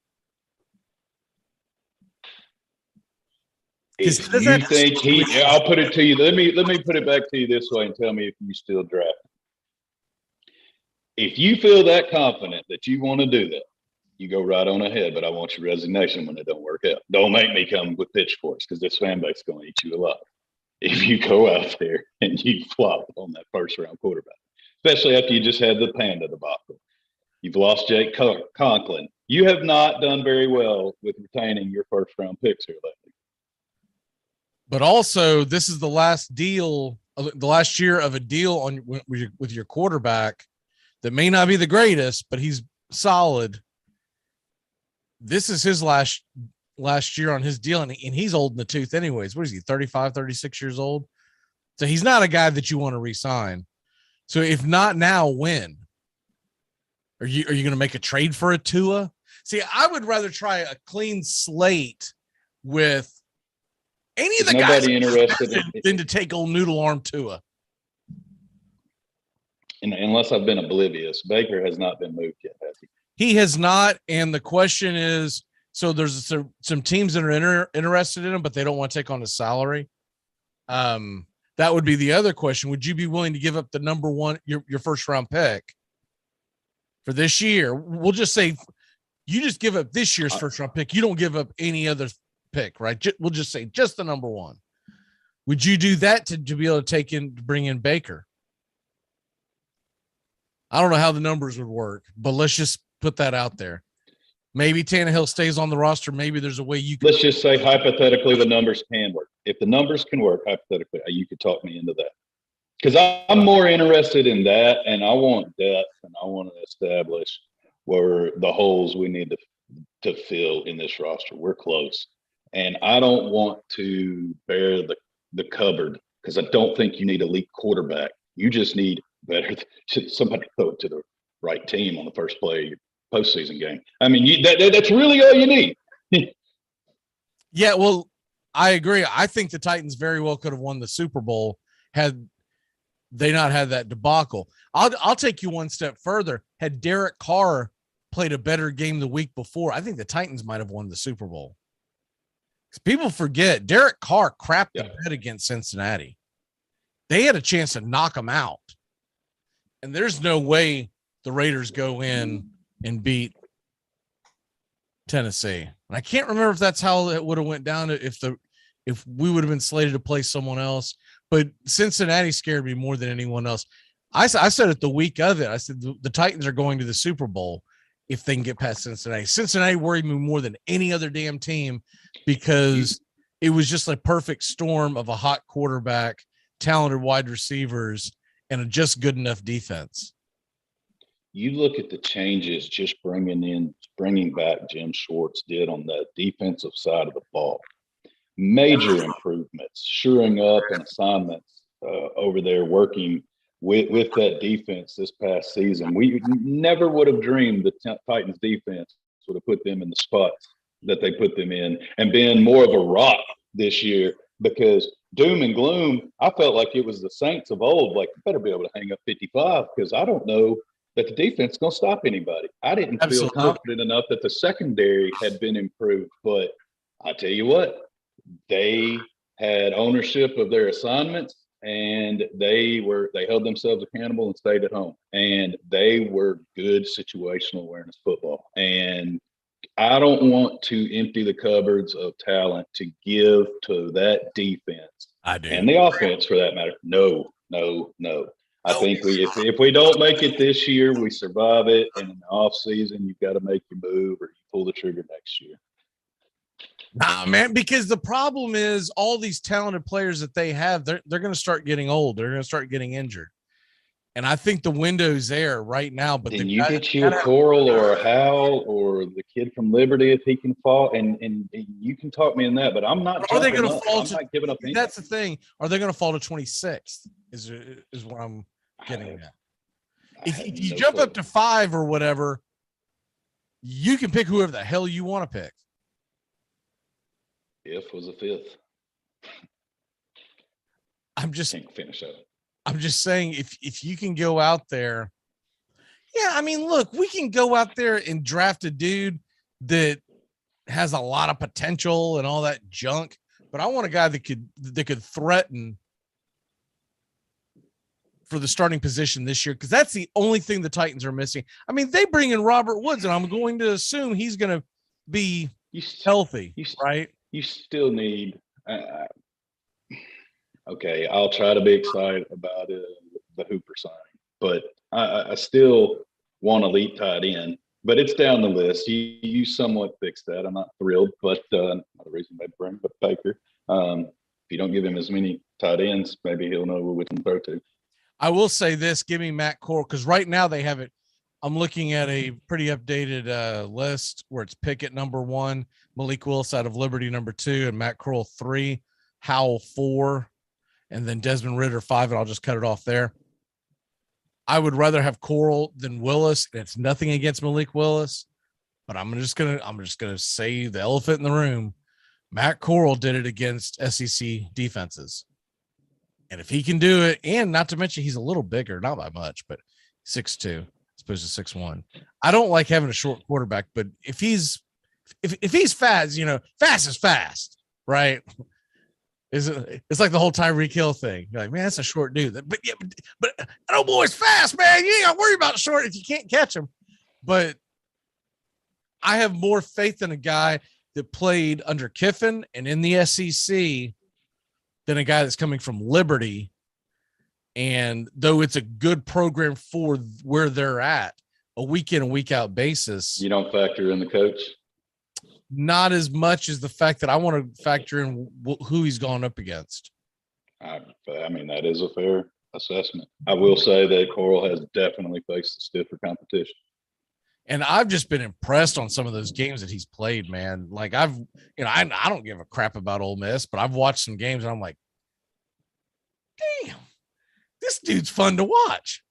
If you think I'll put it to you. Let me put it back to you this way and tell me if you still draft him. If you feel that confident that you want to do that, you go right on ahead, but I want your resignation when it don't work out. Don't make me come with pitchforks, because this fan base is going to eat you alive if you go out there and you flop on that first-round quarterback, especially after you just had the Panda debacle. You've lost Jake Conklin. You have not done very well with retaining your first-round picks here lately. But also, this is the last deal, the last year of a deal with your quarterback that may not be the greatest, but he's solid. This is his last year on his deal, and he's old in the tooth anyways. What is he, 35, 36 years old? So he's not a guy that you want to re-sign. So if not now, when? Are you going to make a trade for a Tua? See, I would rather try a clean slate with any of the guys interested than to take old noodle arm Tua. And unless I've been oblivious, Baker has not been moved yet, has he? He has not, and the question is, so there's some teams that are interested in him, but they don't want to take on his salary. That would be the other question. Would you be willing to give up the number one, your first round pick for this year? We'll just say you just give up this year's first round pick. You don't give up any other pick, right? We'll just say just the number one. Would you do that to be able to bring in Baker? I don't know how the numbers would work, but let's just put that out there. Maybe Tannehill stays on the roster. Maybe there's a way you can. Let's just say hypothetically the numbers can work. If the numbers can work hypothetically, you could talk me into that. Because I'm more interested in that, and I want depth, and I want to establish where the holes we need to fill in this roster. We're close. And I don't want to bear the cupboard, because I don't think you need a elite quarterback. You just need somebody throw it to the right team on the first play of your postseason game. I mean, that's really all you need. Yeah, well, I agree. I think the Titans very well could have won the Super Bowl had they not had that debacle. I'll take you one step further. Had Derek Carr played a better game the week before, I think the Titans might have won the Super Bowl. People forget Derek Carr crapped the bed against Cincinnati. They had a chance to knock him out. And there's no way the Raiders go in and beat Tennessee. And I can't remember if that's how it would have went down if we would have been slated to play someone else. But Cincinnati scared me more than anyone else. I said it the week of it. I said the Titans are going to the Super Bowl if they can get past Cincinnati. Cincinnati worried me more than any other damn team because it was just a perfect storm of a hot quarterback, talented wide receivers, and a just good enough defense. you look at the changes just bringing back Jim Schwartz did on the defensive side of the ball. Major improvements, shoring up and assignments over there, working with that defense this past season. We never would have dreamed the Titans defense would have put them in the spots that they put them in and been more of a rock this year, because doom and gloom, I felt like it was the Saints of old. Like, you better be able to hang up 55 because I don't know that the defense is going to stop anybody. I didn't feel confident enough that the secondary had been improved, but I tell you what, they had ownership of their assignments and they held themselves accountable and stayed at home, and they were good situational awareness football. And I don't want to empty the cupboards of talent to give to that defense. I do. And the offense for that matter. No. I think if we don't make it this year, we survive it. And in the off season, you've got to make your move or you pull the trigger next year. Nah, man, because the problem is all these talented players that they have, they're going to start getting old. They're going to start getting injured. And I think the window's there right now. But then you get you a Coral or a Howell or the kid from Liberty if he can fall, and you can talk me in that. But I'm not. Are they going to fall? I'm not giving up. That's the thing. Are they going to fall to 26th? Is what I'm getting at. If you jump up to 5 or whatever, you can pick whoever the hell you want to pick. If was a 5th. I'm just can't finish up. I'm just saying, if you can go out there, yeah, I mean, look, we can go out there and draft a dude that has a lot of potential and all that junk, but I want a guy that could threaten for the starting position this year, because that's the only thing the Titans are missing. I mean, they bring in Robert Woods, and I'm going to assume he's going to be healthy, right? You still need. Okay, I'll try to be excited about the Hooper signing, but I still want elite tight end. But it's down the list. You somewhat fixed that. I'm not thrilled, but another reason they bring up Baker. If you don't give him as many tight ends, maybe he'll know which one to throw to. I will say this: give me Matt Corral, because right now they have it. I'm looking at a pretty updated list where it's Pickett number 1, Malik Willis out of Liberty number 2, and Matt Corral 3, Howell 4. And then Desmond Ridder 5, and I'll just cut it off there. I would rather have Corral than Willis, and it's nothing against Malik Willis, but I'm just gonna say the elephant in the room. Matt Corral did it against SEC defenses, and if he can do it, and not to mention he's a little bigger, not by much, but 6'2" as opposed to 6'1". I don't like having a short quarterback, but if he's fast, fast is fast, right? It's like the whole Tyreek Hill thing. You're like, man, that's a short dude. But that old boy's fast, man. You ain't got to worry about short if you can't catch him. But I have more faith in a guy that played under Kiffin and in the SEC than a guy that's coming from Liberty. And though it's a good program for where they're at, a week in and week out basis. You don't factor in the coach? Not as much as the fact that I want to factor in who he's gone up against. I mean, that is a fair assessment. I will say that Corral has definitely faced a stiffer competition. And I've just been impressed on some of those games that he's played, man. Like I don't give a crap about Ole Miss, but I've watched some games and I'm like, damn, this dude's fun to watch.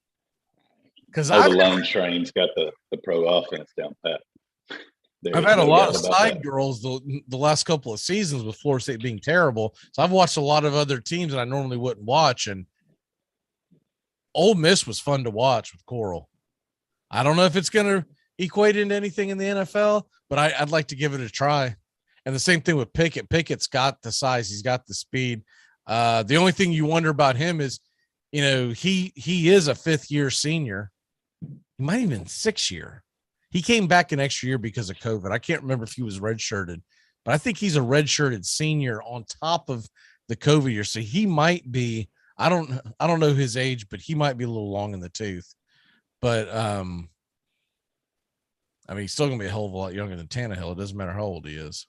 Because the Lane train's got the pro offense down pat. I've had a lot of side girls the last couple of seasons with Florida State being terrible. So I've watched a lot of other teams that I normally wouldn't watch. And Ole Miss was fun to watch with Corral. I don't know if it's going to equate into anything in the NFL, but I'd like to give it a try. And the same thing with Pickett. Pickett's got the size. He's got the speed. The only thing you wonder about him is, he is a 5th-year senior. He might even 6th-year. He came back an extra year because of COVID. I can't remember if he was redshirted, but I think he's a redshirted senior on top of the COVID year. So he might be, I don't know his age, but he might be a little long in the tooth. But I mean, he's still gonna be a hell of a lot younger than Tannehill. It doesn't matter how old he is.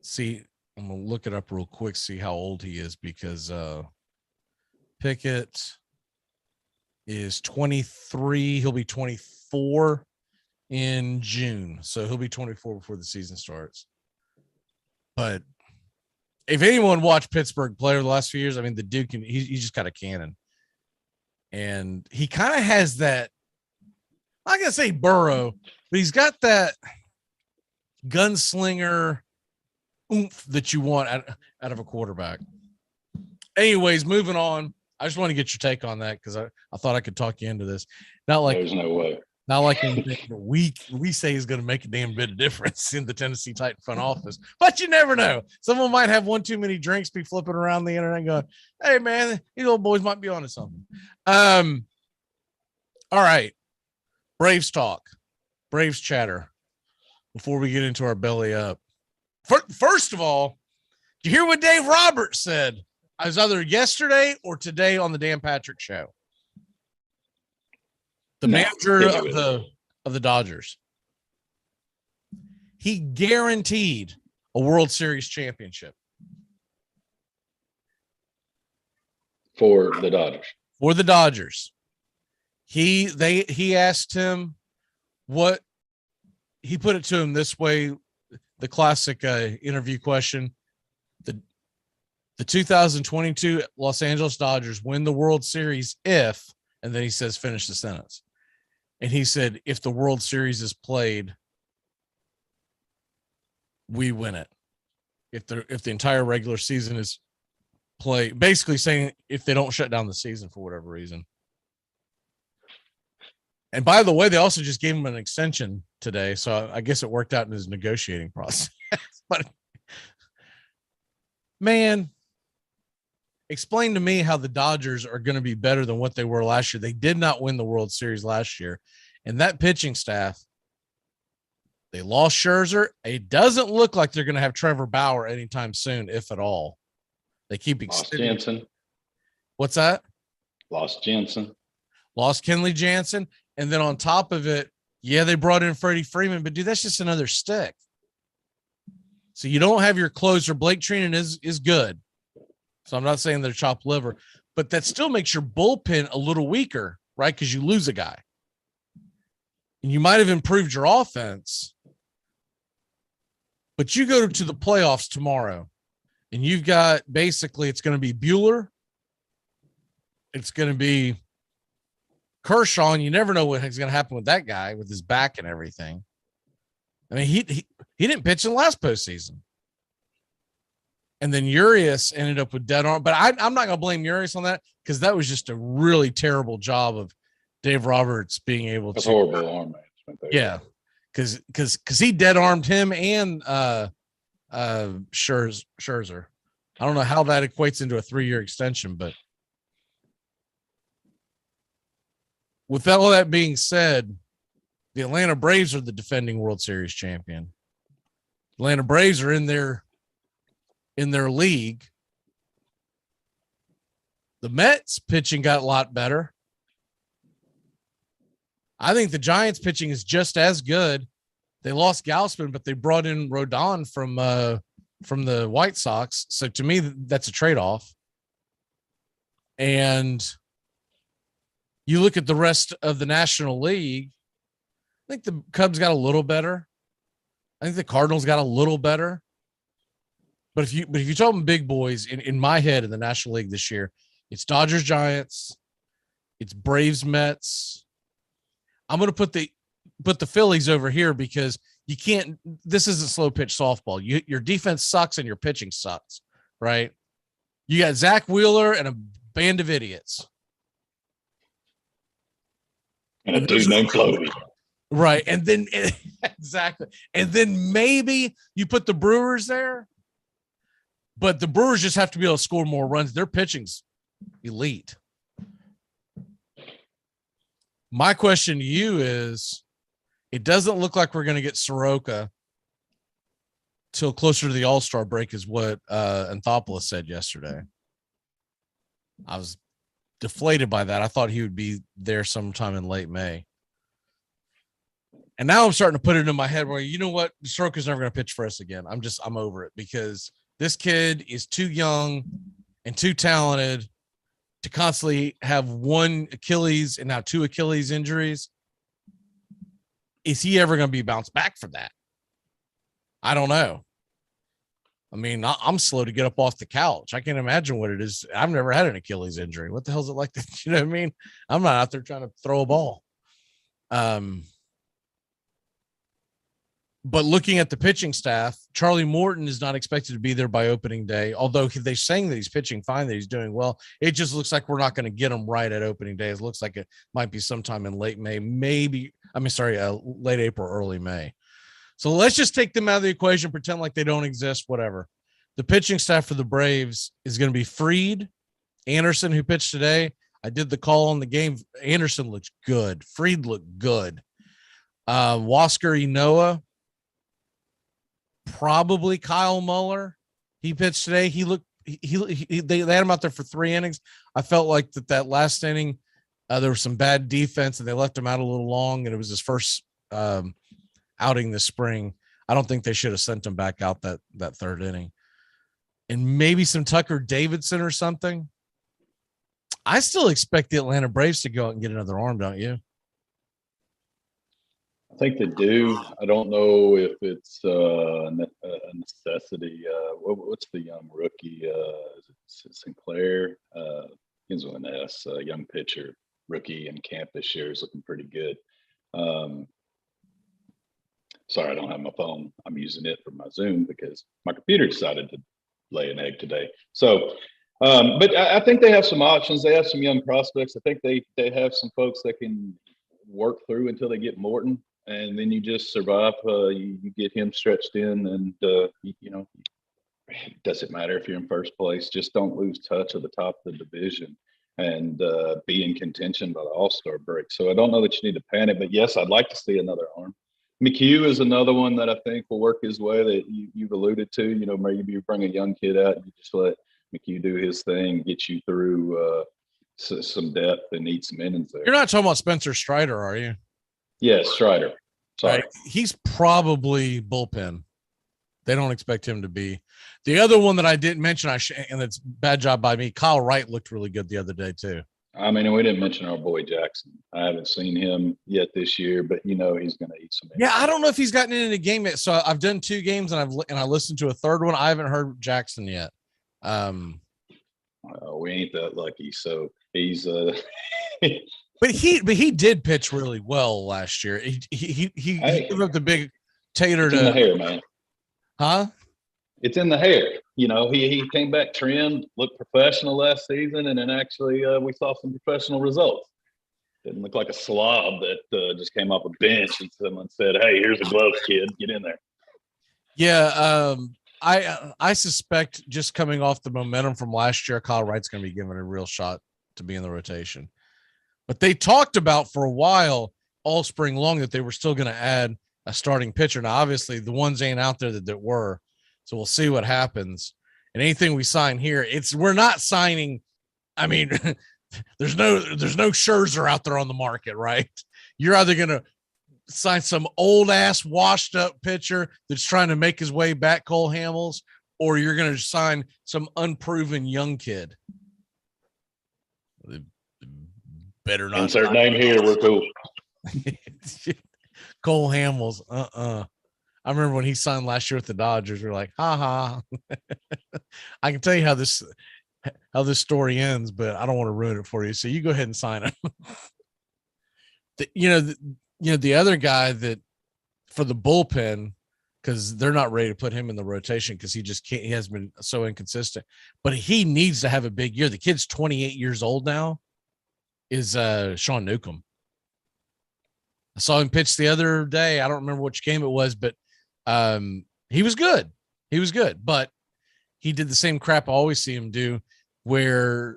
See, I'm gonna look it up real quick, see how old he is, because Pickett is 23. He'll be 24 in June. So he'll be 24 before the season starts. But if anyone watched Pittsburgh play over the last few years, I mean, the dude he's just got a cannon. And he kind of has that, I'm not going to say Burrow, but he's got that gunslinger oomph that you want out of a quarterback. Anyways, moving on. I just want to get your take on that because I thought I could talk you into this. Not like there's no way. Not like anything we say is going to make a damn bit of difference in the Tennessee Titan front office, but you never know. Someone might have one too many drinks, be flipping around the internet going, hey man, these old boys might be onto something. All right. Braves talk, Braves chatter before we get into our belly up. First of all, did you hear what Dave Roberts said? I was either yesterday or today on the Dan Patrick Show. The manager of the Dodgers. He guaranteed a World Series championship for the Dodgers. For the Dodgers. He asked him what he put it to him this way, the classic interview question. The 2022 Los Angeles Dodgers win the World Series if, and then he says, finish the sentence. And he said, if the World Series is played, we win it. If the entire regular season is played, basically saying if they don't shut down the season for whatever reason. And by the way, they also just gave him an extension today. So I guess it worked out in his negotiating process. But man, explain to me how the Dodgers are going to be better than what they were last year. They did not win the World Series last year. And that pitching staff, they lost Scherzer. It doesn't look like they're going to have Trevor Bauer anytime soon, if at all. They keep extending. Lost Jensen. What's that? Lost Jensen. Lost Kenley Jansen. And then on top of it, yeah, they brought in Freddie Freeman, but dude, that's just another stick. So you don't have your closer. Blake Trinan is good. So I'm not saying they're chopped liver, but that still makes your bullpen a little weaker, right? Because you lose a guy. And you might have improved your offense, but you go to the playoffs tomorrow, and you've got basically it's going to be Buehler. It's going to be Kershaw, and you never know what's going to happen with that guy with his back and everything. I mean, he didn't pitch in the last postseason. And then Urias ended up with dead arm. But I'm not going to blame Urias on that because that was just a really terrible job of Dave Roberts being able to. Horrible arm management there. Yeah, because he dead armed him and Scherzer. I don't know how that equates into a 3-year extension, but with all that being said, the Atlanta Braves are the defending World Series champion. Atlanta Braves are in their league. The Mets pitching got a lot better. I think the Giants pitching is just as good. They lost Gausman, but they brought in Rodon from the White Sox. So to me, that's a trade-off. And you look at the rest of the National League, I think the Cubs got a little better. I think the Cardinals got a little better. But if you talk them big boys in my head in the National League this year, it's Dodgers, Giants, it's Braves, Mets. I'm going to put the Phillies over here because you can't. This isn't slow pitch softball. Your defense sucks and your pitching sucks, right? You got Zach Wheeler and a band of idiots, and a dude named Clovey. Right, and then exactly, and then maybe you put the Brewers there. But the Brewers just have to be able to score more runs. Their pitching's elite. My question to you is, it doesn't look like we're going to get Soroka till closer to the All-Star break is what Anthopoulos said yesterday. I was deflated by that. I thought he would be there sometime in late May. And now I'm starting to put it in my head where, you know what? Soroka's never going to pitch for us again. I'm over it because this kid is too young and too talented to constantly have one Achilles and now two Achilles injuries. Is he ever going to be bounced back from that? I don't know. I mean, I'm slow to get up off the couch. I can't imagine what it is. I've never had an Achilles injury. What the hell is it like? You know what I mean? I'm not out there trying to throw a ball. But looking at the pitching staff, Charlie Morton is not expected to be there by opening day, although they're saying that he's pitching fine, that he's doing well. It just looks like we're not going to get him right at opening day. It looks like it might be sometime in late May, late April, early May. So let's just take them out of the equation, pretend like they don't exist, whatever. The pitching staff for the Braves is going to be Fried, Anderson, who pitched today. I did the call on the game. Anderson looks good. Fried looked good. Wasker Inoa, probably Kyle Muller. He pitched today. He looked. They had him out there for 3 innings. I felt like that last inning, there was some bad defense, and they left him out a little long. And it was his first outing this spring. I don't think they should have sent him back out that 3rd inning. And maybe some Tucker Davidson or something. I still expect the Atlanta Braves to go out and get another arm, don't you? I think they do. I don't know if it's a necessity. What's the young rookie? Is it Sinclair? Begins with an S. Young pitcher, rookie in camp this year is looking pretty good. Sorry, I don't have my phone. I'm using it for my Zoom because my computer decided to lay an egg today. So, but I think they have some options. They have some young prospects. I think they have some folks that can work through until they get Morton. And then you just survive. You get him stretched in, and it doesn't matter if you're in first place. Just don't lose touch of the top of the division and be in contention by the All-Star break. So I don't know that you need to panic, but yes, I'd like to see another arm. McHugh is another one that I think will work his way that you've alluded to. Maybe you bring a young kid out and you just let McHugh do his thing, get you through some depth and eat some innings there. You're not talking about Spencer Strider, are you? Yes, Strider. Sorry. Right. He's probably bullpen. They don't expect him to be. The other one that I didn't mention, and it's bad job by me, Kyle Wright looked really good the other day too. I mean, we didn't mention our boy Jackson. I haven't seen him yet this year, but he's going to eat some innings. Yeah, I don't know if he's gotten into the game yet. So I've done 2 games, and I listened to a third one. I haven't heard Jackson yet. We ain't that lucky. So he's But he did pitch really well last year. He gave up the big tater to the hair, man. Huh? It's in the hair. He came back trimmed, looked professional last season, and then actually we saw some professional results. Didn't look like a slob that just came off a bench and someone said, "Hey, here's a glove, kid. Get in there." Yeah, I suspect just coming off the momentum from last year, Kyle Wright's going to be given a real shot to be in the rotation. But they talked about for a while all spring long that they were still going to add a starting pitcher. Now, obviously, the ones ain't out there that were. So we'll see what happens. And anything we sign here, we're not signing. I mean, there's no Scherzer out there on the market, right? You're either going to sign some old ass washed up pitcher that's trying to make his way back, Cole Hamels, or you're going to sign some unproven young kid. Better not. Insert name here. We're cool. Cole Hamels. I remember when he signed last year with the Dodgers. We're like, ha ha. I can tell you how this story ends, but I don't want to ruin it for you. So you go ahead and sign him. The other guy that for the bullpen, because they're not ready to put him in the rotation because he just can't. He has been so inconsistent, but he needs to have a big year. The kid's 28 years old now. Is Sean Newcomb. I saw him pitch the other day. I don't remember which game it was, but he was good. He was good, but he did the same crap I always see him do, where a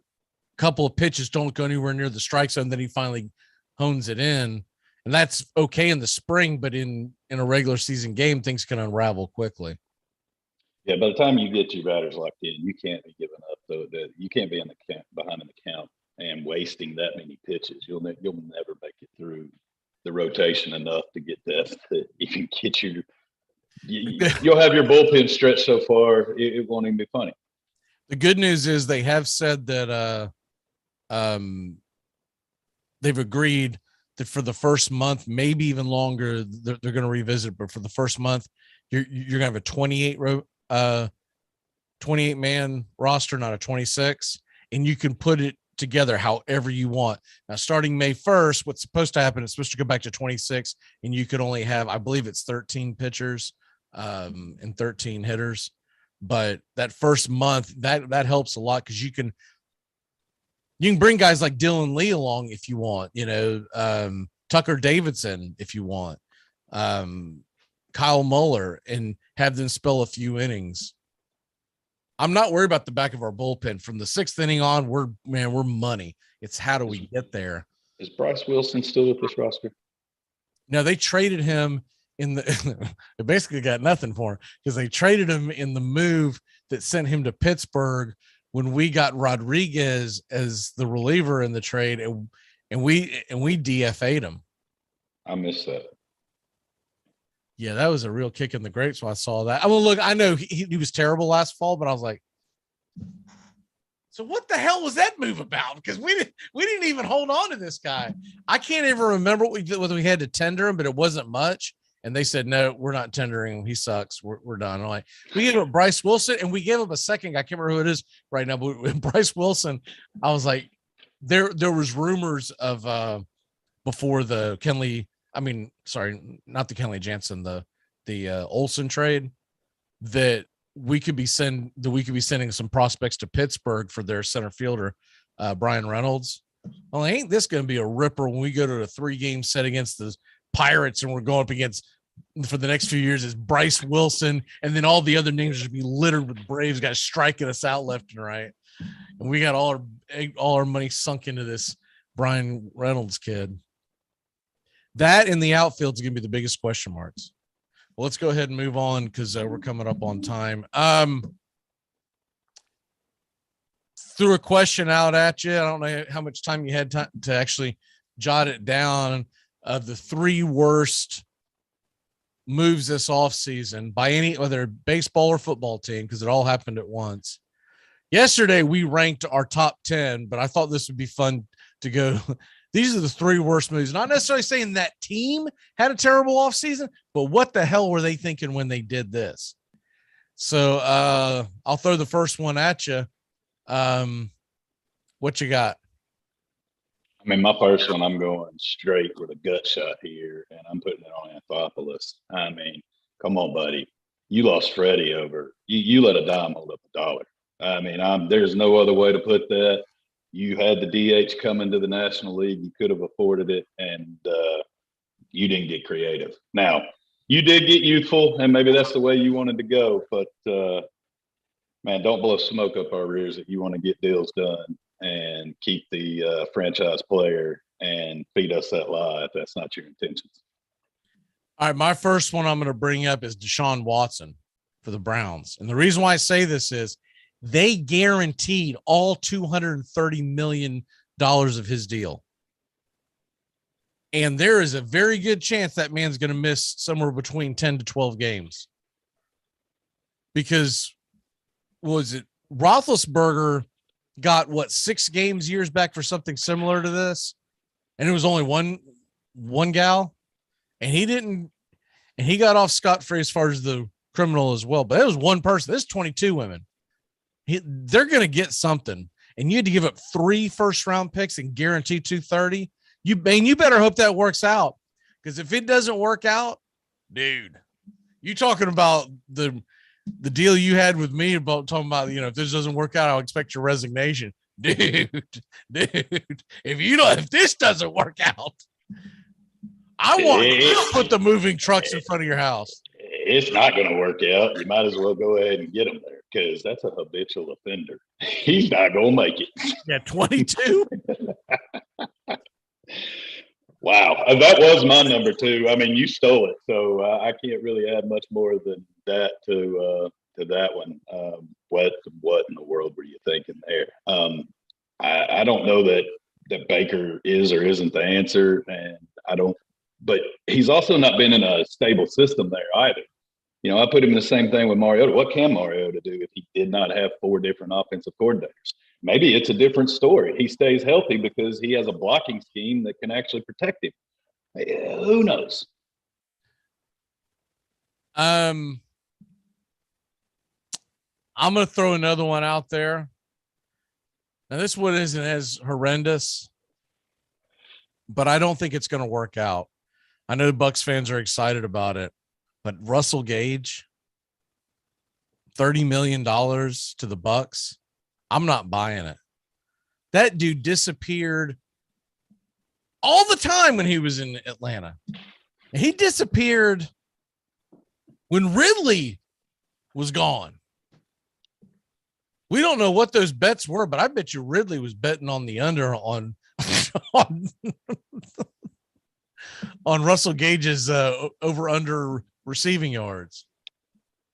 couple of pitches don't go anywhere near the strike zone. Then he finally hones it in, and that's okay in the spring, but in a regular season game, things can unravel quickly. Yeah, by the time you get your batters locked in, you can't be giving up. You can't be in the count, behind in the count and wasting that many pitches. You'll never make it through the rotation enough to get that. You can get you'll have your bullpen stretched so far, it won't even be funny. The good news is they have said that they've agreed that for the first month, maybe even longer, they're going to revisit. But for the first month, you're going to have a 28 man roster, not a 26, and you can put it together however you want. Now, starting May 1st, what's supposed to happen, it's supposed to go back to 26, and you could only have, I believe it's 13 pitchers and 13 hitters. But that first month, that helps a lot because you can bring guys like Dylan Lee along if you want, Tucker Davidson if you want, Kyle Muller, and have them spell a few innings. I'm not worried about the back of our bullpen. From the 6th inning on, we're money. It's how do we get there? Is Bryce Wilson still with this roster? No, they traded him they basically got nothing for him because they traded him in the move that sent him to Pittsburgh when we got Rodriguez as the reliever in the trade, and we DFA'd him. I missed that. Yeah, that was a real kick in the grapes when I saw that. I mean, look, I know he was terrible last fall, but I was like, so what the hell was that move about? Because we didn't even hold on to this guy. I can't even remember whether we had to tender him, but it wasn't much. And they said, no, we're not tendering him. He sucks. We're done. I'm like, we gave up Bryce Wilson, and we gave up a second guy. I can't remember who it is right now, but Bryce Wilson, I was like, there was rumors of before the Kenley. I mean, sorry, not the Kenley Jansen, the Olsen trade, that we could be sending some prospects to Pittsburgh for their center fielder, Brian Reynolds. Well, ain't this going to be a ripper when we go to a 3-game set against the Pirates and we're going up against for the next few years is Bryce Wilson, and then all the other names should be littered with Braves guys striking us out left and right, and we got all our money sunk into this Brian Reynolds kid. That in the outfield is going to be the biggest question marks. Well, let's go ahead and move on because we're coming up on time. Threw a question out at you. I don't know how much time you had to actually jot it down, of the 3 worst moves this offseason by whether baseball or football team, because it all happened at once. Yesterday, we ranked our top 10, but I thought this would be fun to go. These are the 3 worst moves. Not necessarily saying that team had a terrible offseason, but what the hell were they thinking when they did this? So I'll throw the first one at you. What you got? I mean, my first one, I'm going straight with a gut shot here, and I'm putting it on Anthopoulos. I mean, come on, buddy. You lost Freddie over. You let a dime hold up a dollar. I mean, there's no other way to put that. You had the DH coming to the National League. You could have afforded it, and you didn't get creative. Now, you did get youthful, and maybe that's the way you wanted to go. But, man, don't blow smoke up our rears if you want to get deals done and keep the franchise player and feed us that lie if that's not your intentions. All right, my first one I'm going to bring up is Deshaun Watson for the Browns. And the reason why I say this is they guaranteed all $230 million of his deal. And there is a very good chance that man's going to miss somewhere between 10 to 12 games. Because, was it Roethlisberger got 6 games years back for something similar to this, and it was only one gal, and he got off scot-free as far as the criminal as well. But it was one person. There's 22 women. They're going to get something, and you had to give up 3 first-round picks and guarantee 230. You better hope that works out, because if it doesn't work out, dude, you talking about the deal you had with me about talking about, if this doesn't work out, I'll expect your resignation. Dude, if this doesn't work out, I want you to put the moving trucks in front of your house. It's not going to work out. You might as well go ahead and get him there, because that's a habitual offender. He's not going to make it. Yeah, 22. Wow. That was my number 2. I mean, you stole it, so I can't really add much more than that to that one. What in the world were you thinking there? I don't know that Baker is or isn't the answer, and but he's also not been in a stable system there either. I put him in the same thing with Mariota. What can Mariota do if he did not have 4 different offensive coordinators? maybe it's a different story. He stays healthy because he has a blocking scheme that can actually protect him. Who knows? I'm going to throw another one out there. Now, this one isn't as horrendous, but I don't think it's going to work out. I know Bucks fans are excited about it, but Russell Gage, $30 million to the Bucks. I'm not buying it. That dude disappeared all the time when he was in Atlanta. He disappeared when Ridley was gone. We don't know what those bets were, but I bet you Ridley was betting on the under on Russell Gage's over under receiving yards.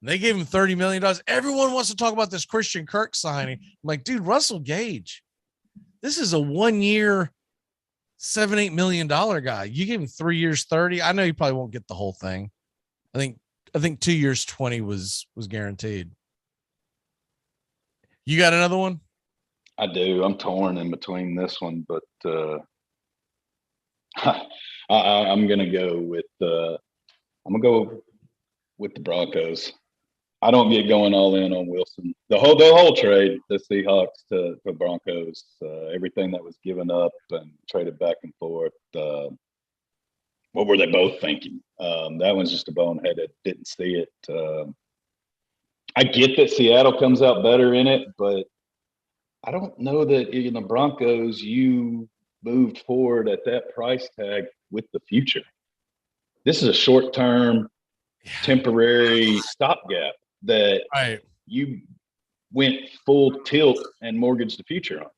And they gave him $30 million. Everyone wants to talk about this Christian Kirk signing. I'm like, dude, Russell Gage, this is a 1 year, $7-8 million guy. You gave him 3 years, 30. I know you probably won't get the whole thing. I think 2 years, 20 was guaranteed. You got another one? I do. I'm torn in between this one, but I'm gonna go with the Broncos. I don't get going all in on Wilson. The whole trade, the Seahawks to Broncos, everything that was given up and traded back and forth. What were they both thinking? That one's just a boneheaded. Didn't see it. I get that Seattle comes out better in it, but I don't know that in the Broncos you moved forward at that price tag with the future. This is a short-term, temporary stopgap that you went full tilt and mortgaged the future on.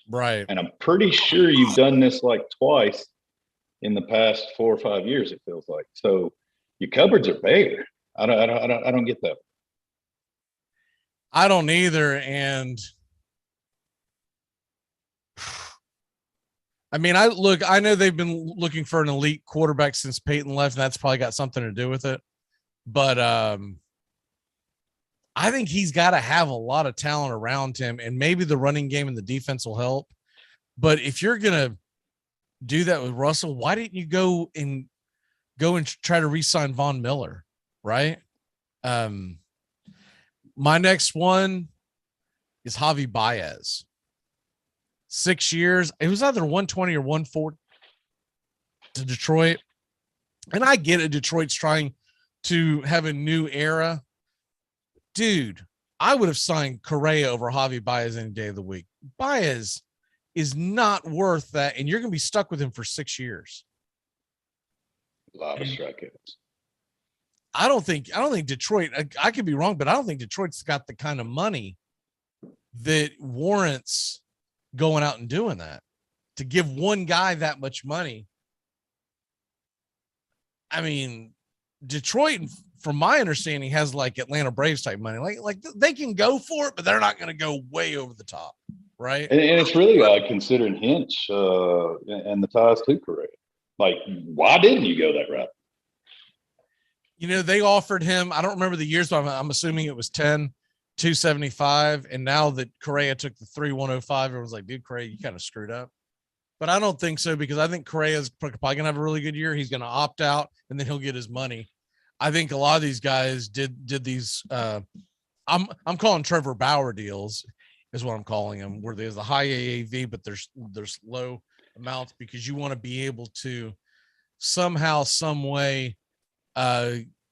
Right. And I'm pretty sure you've done this like twice in the past 4 or 5 years, it feels like. So your cupboards are bare. I don't get that. I don't either. And I mean, I know they've been looking for an elite quarterback since Peyton left, and that's probably got something to do with it. But I think he's got to have a lot of talent around him, and maybe the running game and the defense will help. But if you're going to do that with Russell, why didn't you go and try to re-sign Von Miller, right? My next one is Javi Baez. 6 years. It was either 120 or 140 to Detroit. And I get it. Detroit's trying to have a new era. Dude, I would have signed Correa over Javi Baez any day of the week. Baez is not worth that. And you're going to be stuck with him for 6 years. A lot of strikeouts. I don't think Detroit, I could be wrong, but I don't think Detroit's got the kind of money that warrants going out and doing that. To give one guy that much money. I mean, Detroit, from my understanding, has like Atlanta Braves type money. Like they can go for it, but they're not going to go way over the top, right? And it's really odd considering Hinch and the ties to Correa. Like, why didn't you go that route? You know, they offered him, I don't remember the years, but I'm assuming it was 10, 275. And now that Correa took the 3-105, everyone's like, dude, Correa, you kind of screwed up. But I don't think so, because I think Correa's probably going to have a really good year. He's going to opt out and then he'll get his money. I think a lot of these guys did these, I'm calling Trevor Bauer deals is what I'm calling them, where there's a high AAV, but there's low amounts, because you want to be able to somehow, some way,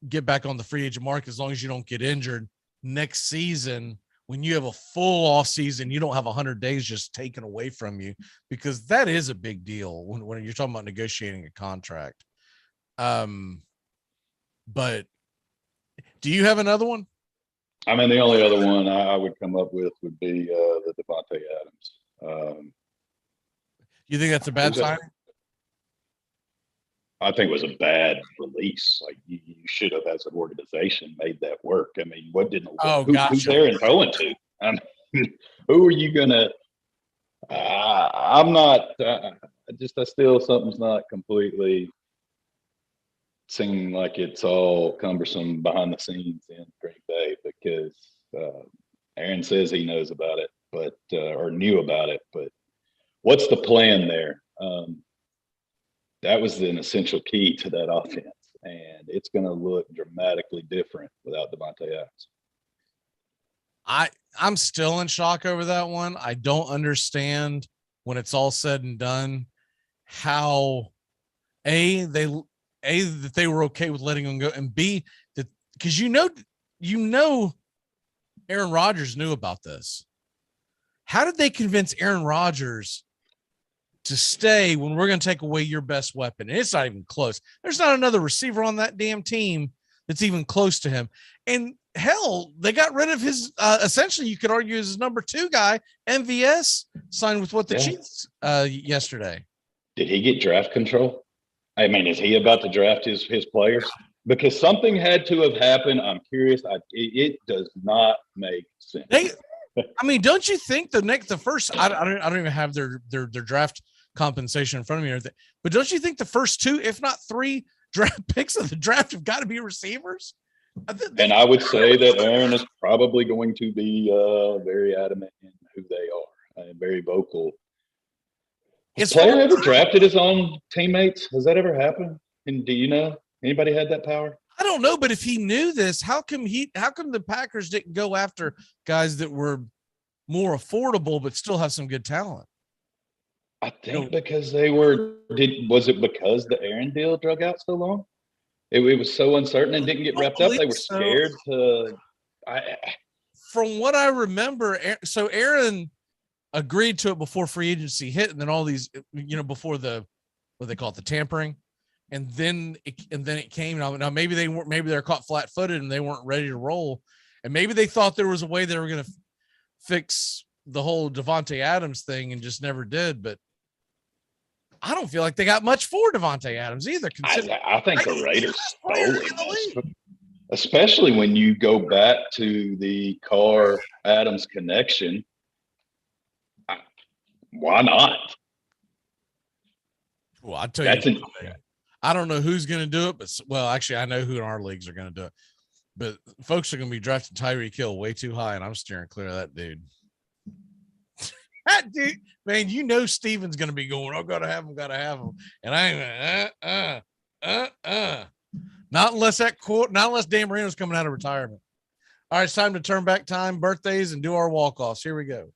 get back on the free agent market as long as you don't get injured next season. When you have a full off season, you don't have 100 days just taken away from you, because that is a big deal when you're talking about negotiating a contract. But do you have another one? I mean, the only other one I would come up with would be the Devontae Adams. You think that's a bad sign? I think it was a bad release. Like you should have, as an organization, made that work. I mean, what didn't? Who's there and throwing to? I mean, who are you gonna? I'm not. I still something's not completely seeming like it's all cumbersome behind the scenes in Green Bay, because Aaron says he knows about it. but or knew about it. But what's the plan there? That was an essential key to that offense, and it's going to look dramatically different without Devontae Adams. I'm still in shock over that one. I don't understand when it's all said and done how that they were okay with letting him go, and B, that because you know Aaron Rodgers knew about this. How did they convince Aaron Rodgers to stay when we're going to take away your best weapon? And it's not even close. There's not another receiver on that damn team that's even close to him. And hell, they got rid of his, essentially you could argue his number 2 guy, MVS, signed with the Chiefs yesterday. Did he get draft control? I mean, is he about to draft his players? Because something had to have happened. I'm curious. It does not make sense. I mean, don't you think the first? I don't even have their draft compensation in front of me or anything, but don't you think the first 2, if not 3, draft picks of the draft have got to be receivers? And I would say that Aaron is probably going to be very adamant in who they are and very vocal. Has player ever drafted his own teammates? Has that ever happened? And do you know anybody had that power? I don't know, but if he knew this, how come the Packers didn't go after guys that were more affordable but still have some good talent? I think because was it because the Aaron deal drug out so long? It was so uncertain and didn't get wrapped up. They were scared to. From what I remember, so Aaron agreed to it before free agency hit, and then all these, before what they call it, the tampering, and then it came. Now maybe they're caught flat-footed and they weren't ready to roll, and maybe they thought there was a way they were going to fix the whole Devontae Adams thing and just never did. But I don't feel like they got much for Devontae Adams either. I think the Raiders stole him, especially when you go back to the Carr Adams connection. Why not? Well, I'll tell you, I don't know who's going to do it, but actually, I know who in our leagues are going to do it. But folks are going to be drafting Tyreek Hill way too high, and I'm steering clear of that dude. That dude, man, Steven's going to be going, oh, gotta have him. And I ain't not unless Dan Marino's coming out of retirement. All right, it's time to turn back time, birthdays, and do our walk-offs. Here we go.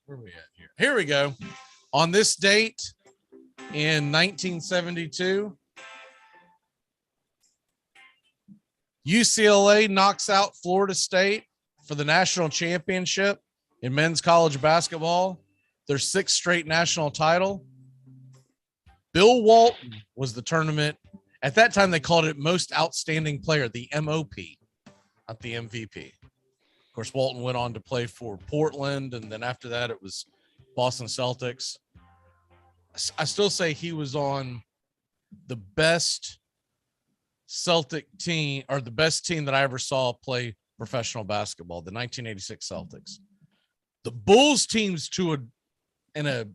Where are we at here? Here we go. On this date in 1972, UCLA knocks out Florida State for the national championship in men's college basketball, their 6th straight national title. Bill Walton was the tournament. At that time, they called it Most Outstanding Player, the MOP, not the MVP. Of course, Walton went on to play for Portland, and then after that, it was Boston Celtics. I still say he was on the best Celtic team, or the best team that I ever saw play professional basketball, the 1986 Celtics. The Bulls teams in a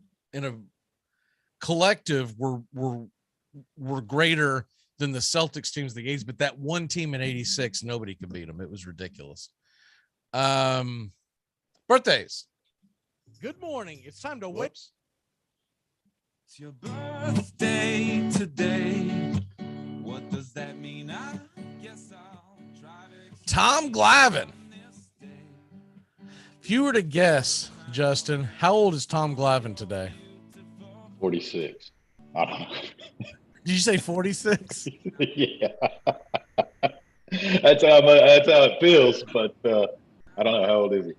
collective were greater than the Celtics teams the Gage, but that one team in 86, nobody could beat them. It was ridiculous. Birthdays. Good morning. It's time to wait. It's your birthday today. What does that mean? I guess I'll try to. Tom Glavine. If you were to guess, Justin, how old is Tom Glavine today? 46. I don't know. Did you say 46? Yeah. That's how it feels, but I don't know. How old is he?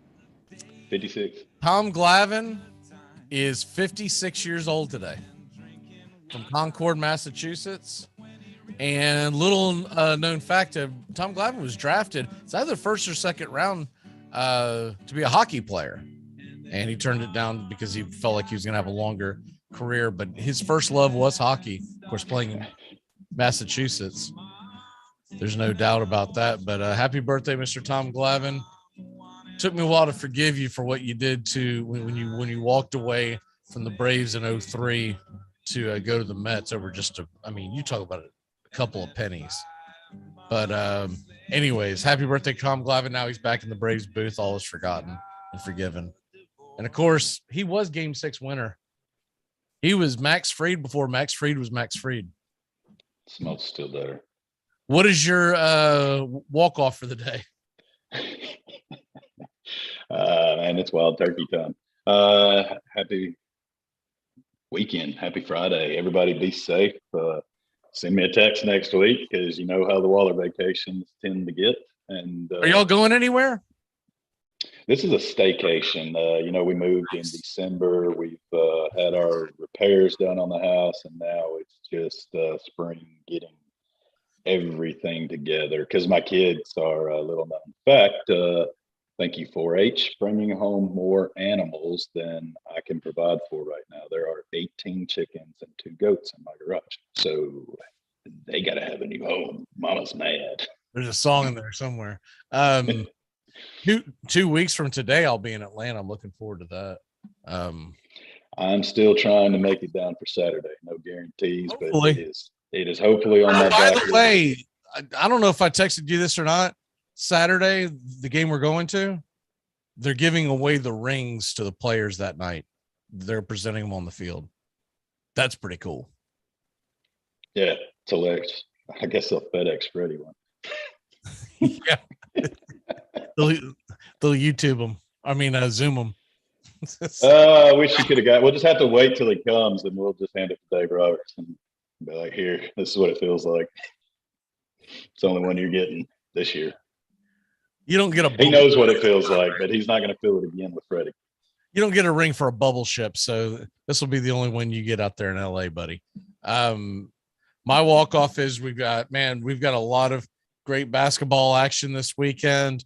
56. Tom Glavine is 56 years old today, from Concord, Massachusetts. And little known fact, Tom Glavine was drafted. It's either first or second round to be a hockey player. And he turned it down because he felt like he was going to have a longer career. But his first love was hockey, of course, playing in Massachusetts. There's no doubt about that. But happy birthday, Mr. Tom Glavine. Took me a while to forgive you for what you did to when you walked away from the Braves in 2003 to go to the Mets over you talk about a couple of pennies. But anyways, happy birthday, Tom Glavine. Now he's back in the Braves booth. All is forgotten and forgiven. And of course, he was Game 6 winner. He was Max Fried before Max Fried was Max Fried. Smells still better. What is your walk-off for the day? And it's wild turkey time. Happy weekend. Happy Friday. Everybody be safe. Send me a text next week because you know how the Waller vacations tend to get. And are y'all going anywhere? This is a staycation. We moved in December. We've had our repairs done on the house, and now it's just spring getting everything together because my kids are a little known fact. Thank you, 4-H, bringing home more animals than I can provide for right now. There are 18 chickens and 2 goats in my garage. So they got to have a new home. Mama's mad. There's a song in there somewhere. 2 weeks from today, I'll be in Atlanta. I'm looking forward to that. I'm still trying to make it down for Saturday. No guarantees, hopefully. But it is hopefully on my By back. the way, I don't know if I texted you this or not. Saturday, the game we're going to, they're giving away the rings to the players that night. They're presenting them on the field. That's pretty cool. Yeah, it's hilarious. I guess they'll FedEx Freddie one. Yeah. They'll YouTube them. I mean, Zoom them. I wish you could have got. We'll just have to wait till he comes, and we'll just hand it to Dave Roberts and be like, "Here, this is what it feels like. It's the only one you're getting this year." You don't get a. He knows what it feels like, but he's not going to feel it again with Freddie. You don't get a ring for a bubble ship, so this will be the only one you get out there in LA, buddy. My walk-off is we've got a lot of great basketball action this weekend.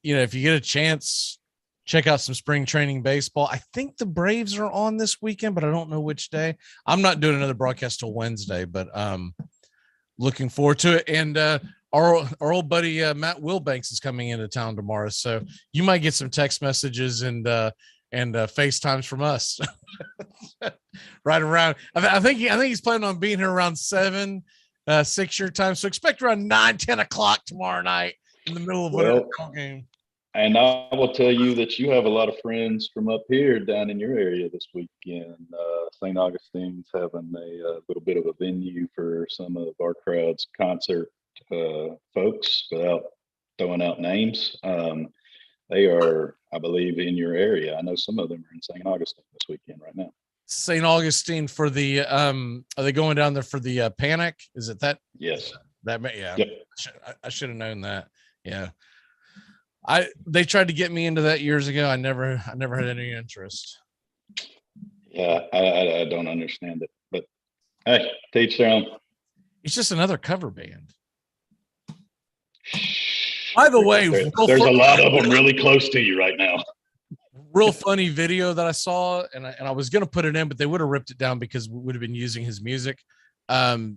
If you get a chance, check out some spring training baseball. I think the Braves are on this weekend, but I don't know which day. I'm not doing another broadcast till Wednesday, but looking forward to it. And our old buddy Matt Wilbanks is coming into town tomorrow, so you might get some text messages and FaceTimes from us right around. I think he's planning on being here around 7, 6 your time. So expect around 9, 10 o'clock tomorrow night in the middle of whatever game. And I will tell you that you have a lot of friends from up here down in your area this weekend. St. Augustine's having a little bit of a venue for some of our crowd's concert folks without throwing out names. They are, I believe, in your area. I know some of them are in St. Augustine this weekend right now. St. Augustine for the are they going down there for the Panic? Is it that? Yes. Yeah. Yep. I should have known that. Yeah. They tried to get me into that years ago. I never had any interest. Yeah, I don't understand it, but hey, teach their own. It's just another cover band. By the way, there's a lot of them really close to you right now. Real funny video that I saw, and I was going to put it in, but they would have ripped it down because we would have been using his music.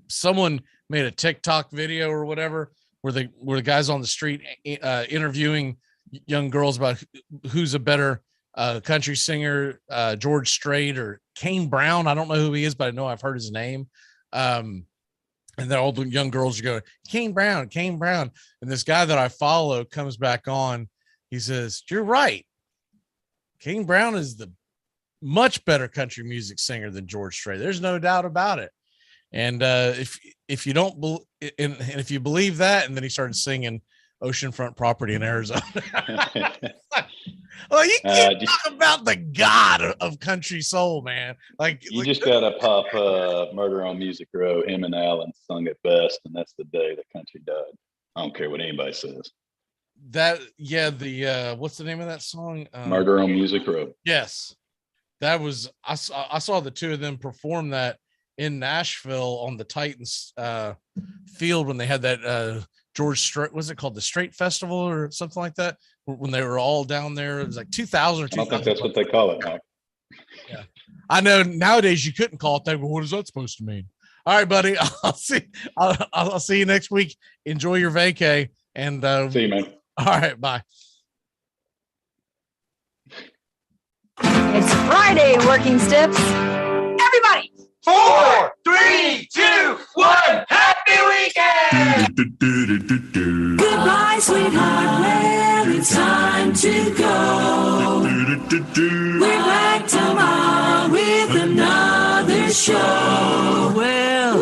Someone made a TikTok video or whatever where the guys on the street interviewing young girls about who's a better country singer, George Strait or Kane Brown. I don't know who he is, but I know I've heard his name. And then all the young girls are going, Kane Brown. And this guy that I follow comes back on. He says, "You're right. Kane Brown is the much better country music singer than George Strait. There's no doubt about it." And if you don't and if you believe that, and then he started singing Oceanfront Property in Arizona. Well, you can't talk about the god of country soul, man. You just gotta pop Murder on Music Row. Him and Alan sung it best, and that's the day the country died. I don't care what anybody says. What's the name of that song? Murder on Music Row. Yes, that was I saw the two of them perform that in Nashville on the Titans field when they had that George Strait, was it called the Strait Festival or something like that? When they were all down there, it was like 2000 or 2000. I don't think that's what they call it, Mike. Yeah, I know nowadays you couldn't call it that, but what is that supposed to mean? All right, buddy. I'll see you next week. Enjoy your vacay and see you, man. All right, bye. It's Friday, Working Stiffs. Everybody. 4, 3, 2, 1. Happy weekend! Goodbye, sweetheart. Well, it's time to go. We're back tomorrow with another show. Well,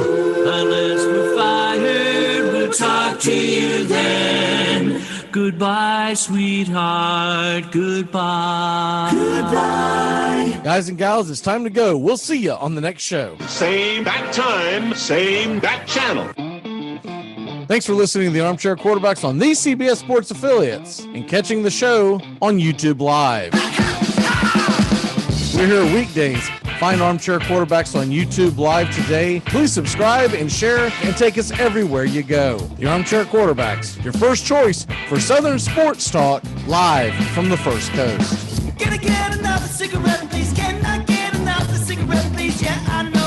unless we're fired, we'll talk to you then. Goodbye, sweetheart. Goodbye. Goodbye. Guys and gals, it's time to go. We'll see you on the next show. Same bat time, same bat channel. Thanks for listening to the Armchair Quarterbacks on these CBS Sports affiliates and catching the show on YouTube Live. We're here weekdays. Find Armchair Quarterbacks on YouTube Live today. Please subscribe and share and take us everywhere you go. The Armchair Quarterbacks, your first choice for Southern sports talk, live from the First Coast. Can I get another cigarette, please? Can I get another cigarette, please? Yeah, I know.